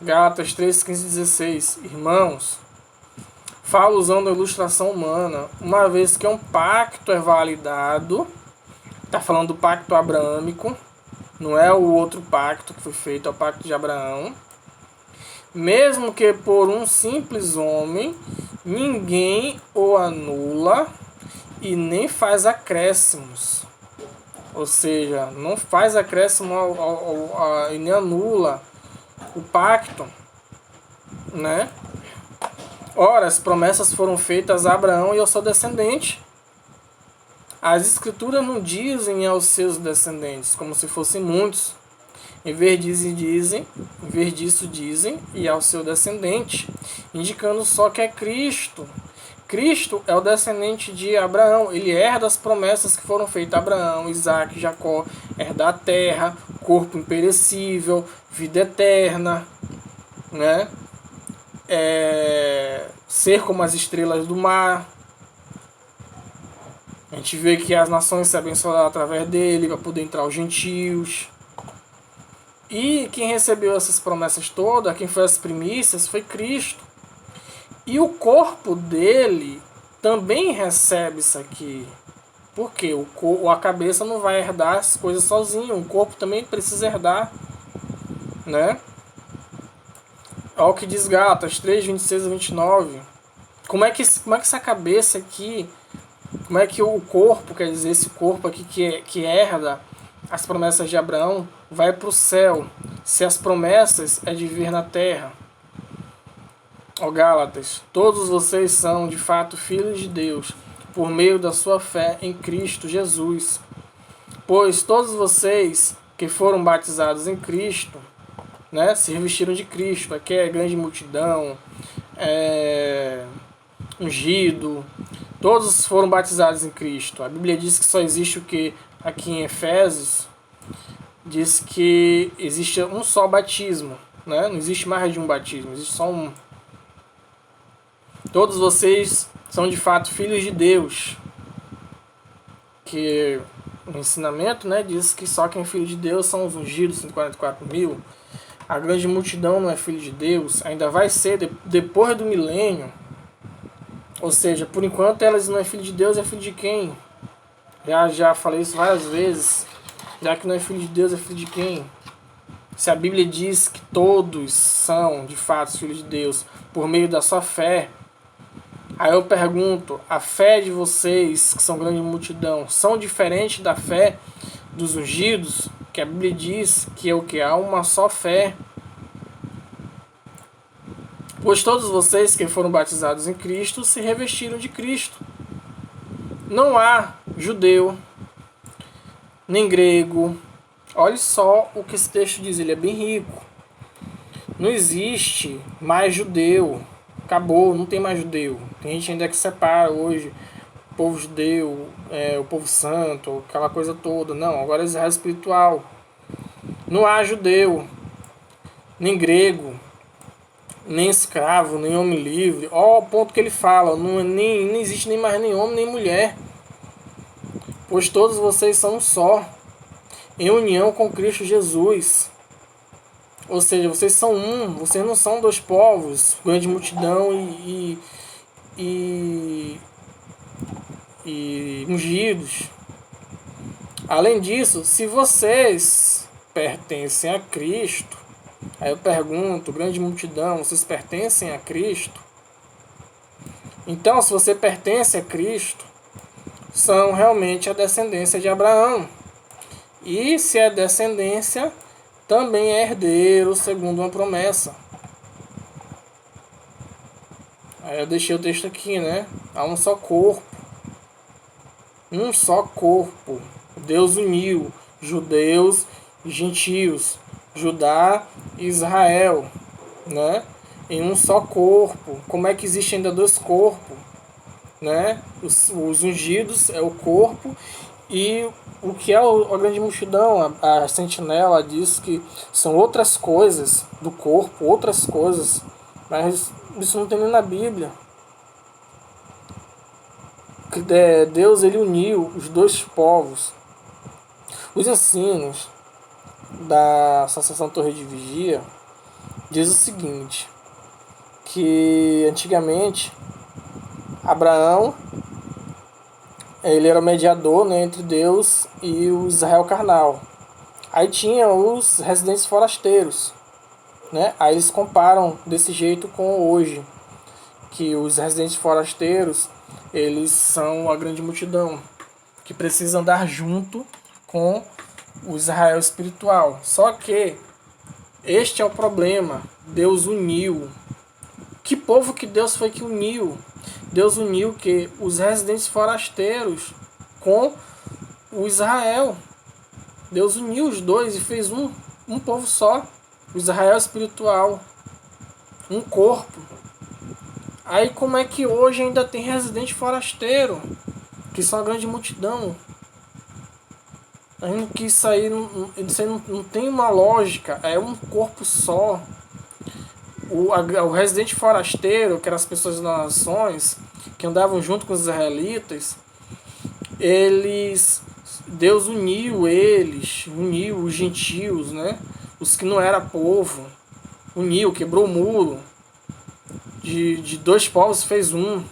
Gálatas 3, 15 e 16. Irmãos, falo usando a ilustração humana, uma vez que um pacto é validado, está falando do pacto abraâmico, não é o outro pacto que foi feito, é o pacto de Abraão. Mesmo que por um simples homem, ninguém o anula e nem faz acréscimos. Ou seja, não faz acréscimo e nem anula o pacto, né? Ora, as promessas foram feitas a Abraão e ao seu descendente. As escrituras não dizem aos seus descendentes, como se fossem muitos. Em vez disso dizem e ao seu descendente, indicando só que é Cristo. Cristo é o descendente de Abraão. Ele herda as promessas que foram feitas a Abraão, Isaque, Jacó, herda a terra, corpo imperecível, vida eterna, né? Ser como as estrelas do mar. A gente vê que as nações se abençoaram através dele para poder entrar os gentios. E quem recebeu essas promessas todas, quem foi as primícias, foi Cristo. E o corpo dele também recebe isso aqui. Por quê? A cabeça não vai herdar as coisas sozinho. O corpo também precisa herdar, né? Olha o que diz Gálatas 3, 26 a 29. Como é que essa cabeça aqui, como é que o corpo, quer dizer, esse corpo aqui que herda as promessas de Abraão, vai para o céu, se as promessas é de viver na terra? Ó Gálatas, todos vocês são de fato filhos de Deus, por meio da sua fé em Cristo Jesus. Pois todos vocês que foram batizados em Cristo, né, se revestiram de Cristo. Aqui é grande multidão, ungido, todos foram batizados em Cristo. A Bíblia diz que só existe o que aqui em Efésios diz que existe um só batismo, né? Não existe mais de um batismo, existe só um. Todos vocês são de fato filhos de Deus. Que o ensinamento, né, diz que só quem é filho de Deus são os ungidos, 144.000. A grande multidão não é filho de Deus, ainda vai ser depois do milênio. Ou seja, por enquanto elas não é filho de Deus, é filho de quem? Já falei isso várias vezes. Já que não é filho de Deus, é filho de quem? Se a Bíblia diz que todos são de fato filhos de Deus por meio da sua fé, aí eu pergunto, a fé de vocês, que são grande multidão, são diferentes da fé dos ungidos? Que a Bíblia diz que é o que? Há uma só fé. Pois todos vocês que foram batizados em Cristo se revestiram de Cristo. Não há judeu, nem grego, Olha só o que esse texto diz, ele é bem rico. Não existe mais judeu. Acabou, não tem mais judeu. Tem gente ainda que separa hoje o povo judeu, o povo santo, aquela coisa toda. Não, agora é Israel espiritual. Não há judeu, nem grego, nem escravo, nem homem livre. Ó, o ponto que ele fala, não existe nem mais nem homem nem mulher. Pois todos vocês são um só, em união com Cristo Jesus. Ou seja, vocês são um, vocês não são dois povos, grande multidão e ungidos. Além disso, se vocês pertencem a Cristo, aí eu pergunto, grande multidão, vocês pertencem a Cristo? Então, se você pertence a Cristo, são realmente a descendência de Abraão. E se é descendência, também é herdeiro segundo uma promessa. Aí eu deixei o texto aqui, né? Há um só corpo. Um só corpo. Deus uniu judeus e gentios, Judá e Israel, né? Em um só corpo. Como é que existe ainda dois corpos? Né? Os ungidos é o corpo e o que é a grande multidão, a sentinela diz que são outras coisas do corpo, outras coisas, mas isso não tem nem na Bíblia. Deus ele uniu os dois povos. Os ensinos da Associação Torre de Vigia diz o seguinte, que antigamente Abraão ele era o mediador, né, entre Deus e o Israel carnal. Aí tinha os residentes forasteiros, né? Aí eles comparam desse jeito com hoje, que os residentes forasteiros eles são a grande multidão que precisa andar junto com o Israel espiritual. Só que este é o problema. Deus uniu. Que povo que Deus foi que uniu? Deus uniu que os residentes forasteiros com o Israel. Deus uniu os dois e fez um povo só. O Israel espiritual. Um corpo. Aí como é que hoje ainda tem residente forasteiro? Que são a grande multidão. Ainda que isso aí não tem uma lógica. É um corpo só. O residente forasteiro, que eram as pessoas das nações, que andavam junto com os israelitas, Deus uniu eles, uniu os gentios, né? Os que não eram povo, uniu, quebrou o muro, de dois povos fez um,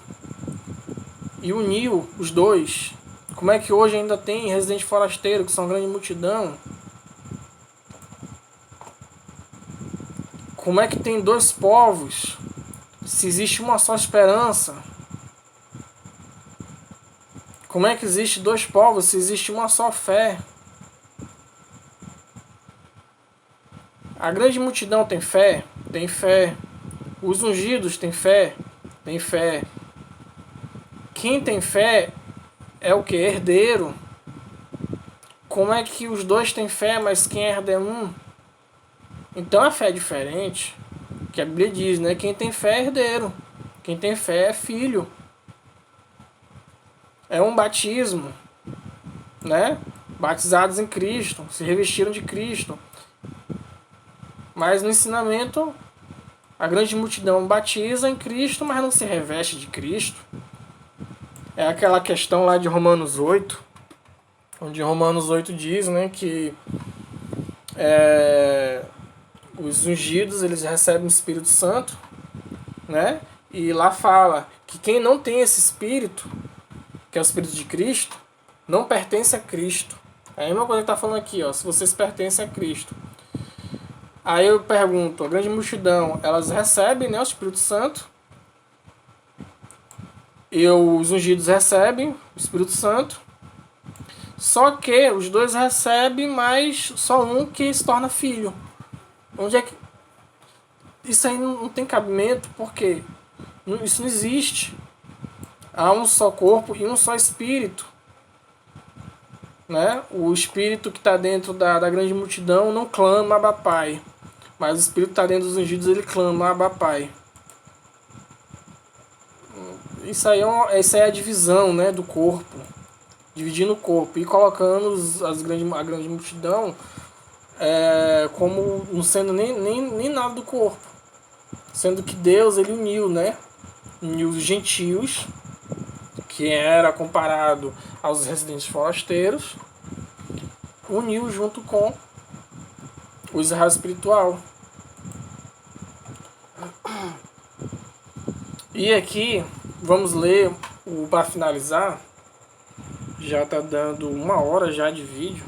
e uniu os dois. Como é que hoje ainda tem residente forasteiro, que são grande multidão? Como é que tem dois povos, se existe uma só esperança? Como é que existe dois povos, se existe uma só fé? A grande multidão tem fé? Tem fé. Os ungidos têm fé? Tem fé. Quem tem fé é o que? Herdeiro. Como é que os dois têm fé, mas quem herda é um? Então a fé é diferente. Que a Bíblia diz, né? Quem tem fé é herdeiro. Quem tem fé é filho. É um batismo, né? Batizados em Cristo, se revestiram de Cristo. Mas no ensinamento, a grande multidão batiza em Cristo, mas não se reveste de Cristo. É aquela questão lá de Romanos 8, onde Romanos 8 diz, né, que os ungidos eles recebem o Espírito Santo, né? E lá fala que quem não tem esse Espírito, que é o Espírito de Cristo, não pertence a Cristo. É a mesma coisa que está falando aqui, ó, se vocês pertencem a Cristo. Aí eu pergunto, a grande multidão, elas recebem, né, o Espírito Santo, e os ungidos recebem o Espírito Santo, só que os dois recebem, mas só um que se torna filho. Onde é que... Isso aí não tem cabimento, porque isso não existe. Há um só corpo e um só espírito. né? O espírito que está dentro da grande multidão não clama Abba Pai, mas o espírito que está dentro dos ungidos, ele clama Abba Pai. Isso aí essa é a divisão, né, do corpo, dividindo o corpo e colocando a grande multidão como não sendo nem nada do corpo, sendo que Deus ele uniu, né? Uniu os gentios, que era comparado aos residentes forasteiros, uniu junto com o Israel espiritual. E aqui vamos ler para finalizar. Já está dando 1 hora já de vídeo.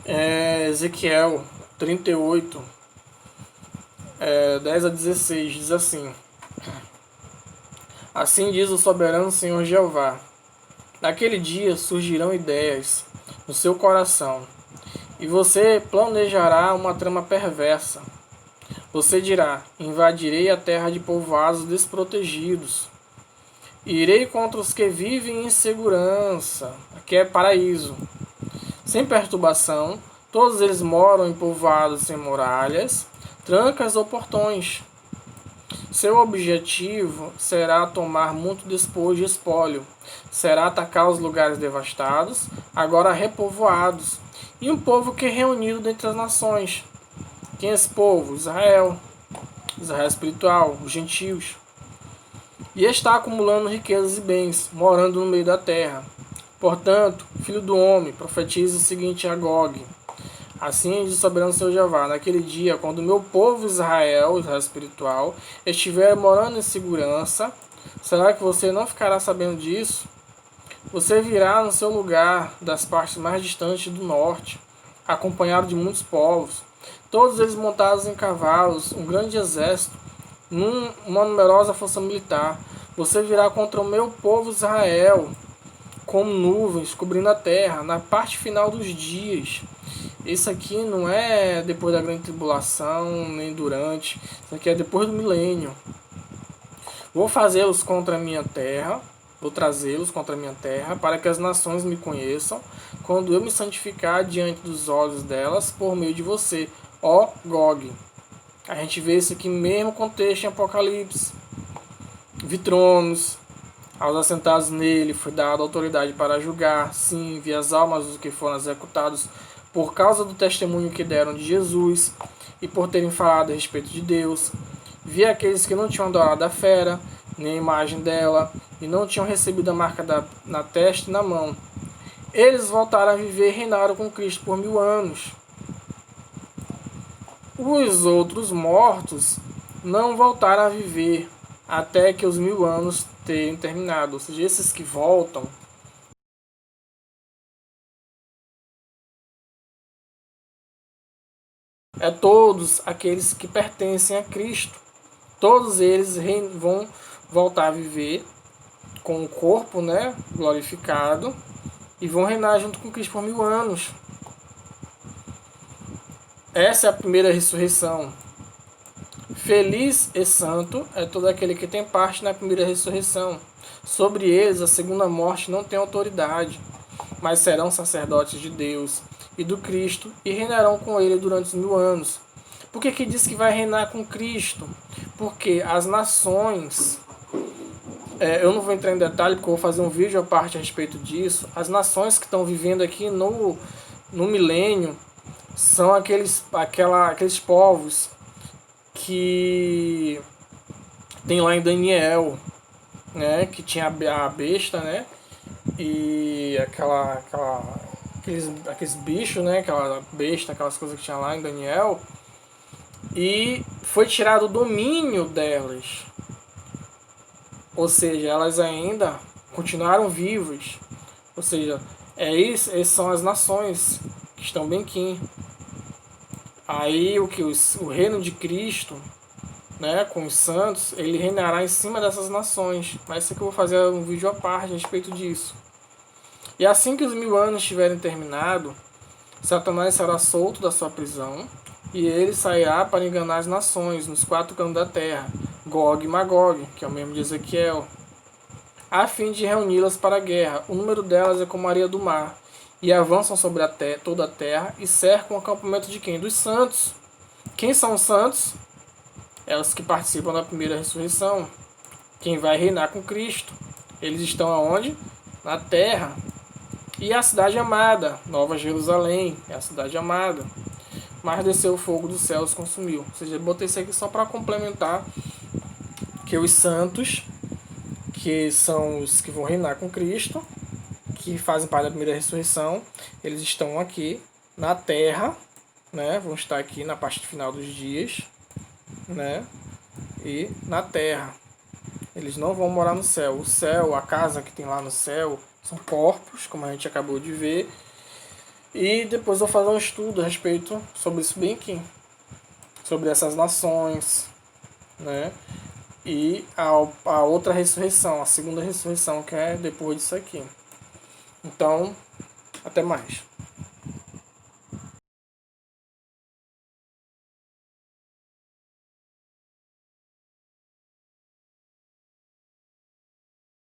Ezequiel 38, 10 a 16, diz assim: Assim diz o soberano Senhor Jeová: Naquele dia surgirão ideias no seu coração, e você planejará uma trama perversa. Você dirá: Invadirei a terra de povoados desprotegidos. Irei contra os que vivem em segurança. Aqui é paraíso. Sem perturbação, todos eles moram em povoados sem muralhas, trancas ou portões. Seu objetivo será tomar muito despojo e espólio. Será atacar os lugares devastados, agora repovoados, e um povo que é reunido dentre as nações. Quem é esse povo? Israel. Israel espiritual, os gentios. E está acumulando riquezas e bens, morando no meio da terra. Portanto, filho do homem, profetiza o seguinte a Gog: Assim diz o soberano Senhor Jeová: Naquele dia, quando o meu povo Israel espiritual, estiver morando em segurança, será que você não ficará sabendo disso? Você virá no seu lugar das partes mais distantes do norte, acompanhado de muitos povos, todos eles montados em cavalos, um grande exército, uma numerosa força militar. Você virá contra o meu povo Israel, como nuvens cobrindo a terra, na parte final dos dias. Isso aqui não é depois da grande tribulação, nem durante. Isso aqui é depois do milênio. Vou fazê-los contra a minha terra, vou trazê-los contra a minha terra, para que as nações me conheçam, quando eu me santificar diante dos olhos delas, por meio de você, ó Gog. A gente vê isso aqui no mesmo contexto em Apocalipse. Vi tronos, aos assentados nele foi dada autoridade para julgar, sim, vi as almas dos que foram executados por causa do testemunho que deram de Jesus e por terem falado a respeito de Deus. Vi aqueles que não tinham adorado a fera, nem a imagem dela, e não tinham recebido a marca na testa e na mão. Eles voltaram a viver e reinaram com Cristo por 1000 anos. Os outros mortos não voltaram a viver até que os 1000 anos tenham terminado. Ou seja, esses que voltam todos aqueles que pertencem a Cristo. Todos eles vão voltar a viver com o corpo, né, glorificado, e vão reinar junto com Cristo por 1000 anos. Essa é a primeira ressurreição. Feliz e santo é todo aquele que tem parte na primeira ressurreição. Sobre eles a segunda morte não tem autoridade, mas serão sacerdotes de Deus e do Cristo e reinarão com ele durante os 1000 anos. Por que diz que vai reinar com Cristo? Porque as nações, eu não vou entrar em detalhe porque eu vou fazer um vídeo à parte a respeito disso. As nações que estão vivendo aqui no milênio são aqueles povos que tem lá em Daniel, né, que tinha a besta, né, e aqueles bichos, né, aquela besta, aquelas coisas que tinha lá em Daniel, e foi tirado o domínio delas, ou seja, elas ainda continuaram vivas, ou seja, essas são as nações que estão bem aqui. Aí o reino de Cristo, né, com os santos, ele reinará em cima dessas nações. Mas isso aqui eu vou fazer um vídeo à parte a respeito disso. E assim que os 1000 anos tiverem terminado, Satanás será solto da sua prisão e ele sairá para enganar as nações nos 4 cantos da terra, Gog e Magog, que é o mesmo de Ezequiel. a fim de reuni-las para a guerra. O número delas é como a areia do mar, e avançam sobre toda a terra e cercam o acampamento de quem? Dos santos. Quem são os santos? É os que participam da primeira ressurreição. Quem vai reinar com Cristo. Eles estão aonde? Na terra. E a cidade amada, Nova Jerusalém, é a cidade amada. Mas desceu o fogo do céu e os consumiu. Ou seja, eu botei isso aqui só para complementar que os santos, que são os que vão reinar com Cristo, que fazem parte da primeira ressurreição, eles estão aqui na terra, né? Vão estar aqui na parte final dos dias, né? E na terra. Eles não vão morar no céu. O céu, a casa que tem lá no céu, são corpos, como a gente acabou de ver. E depois eu vou fazer um estudo a respeito sobre isso bem aqui. Sobre essas nações, né? E a outra ressurreição, a segunda ressurreição, que é depois disso aqui. Então, até mais.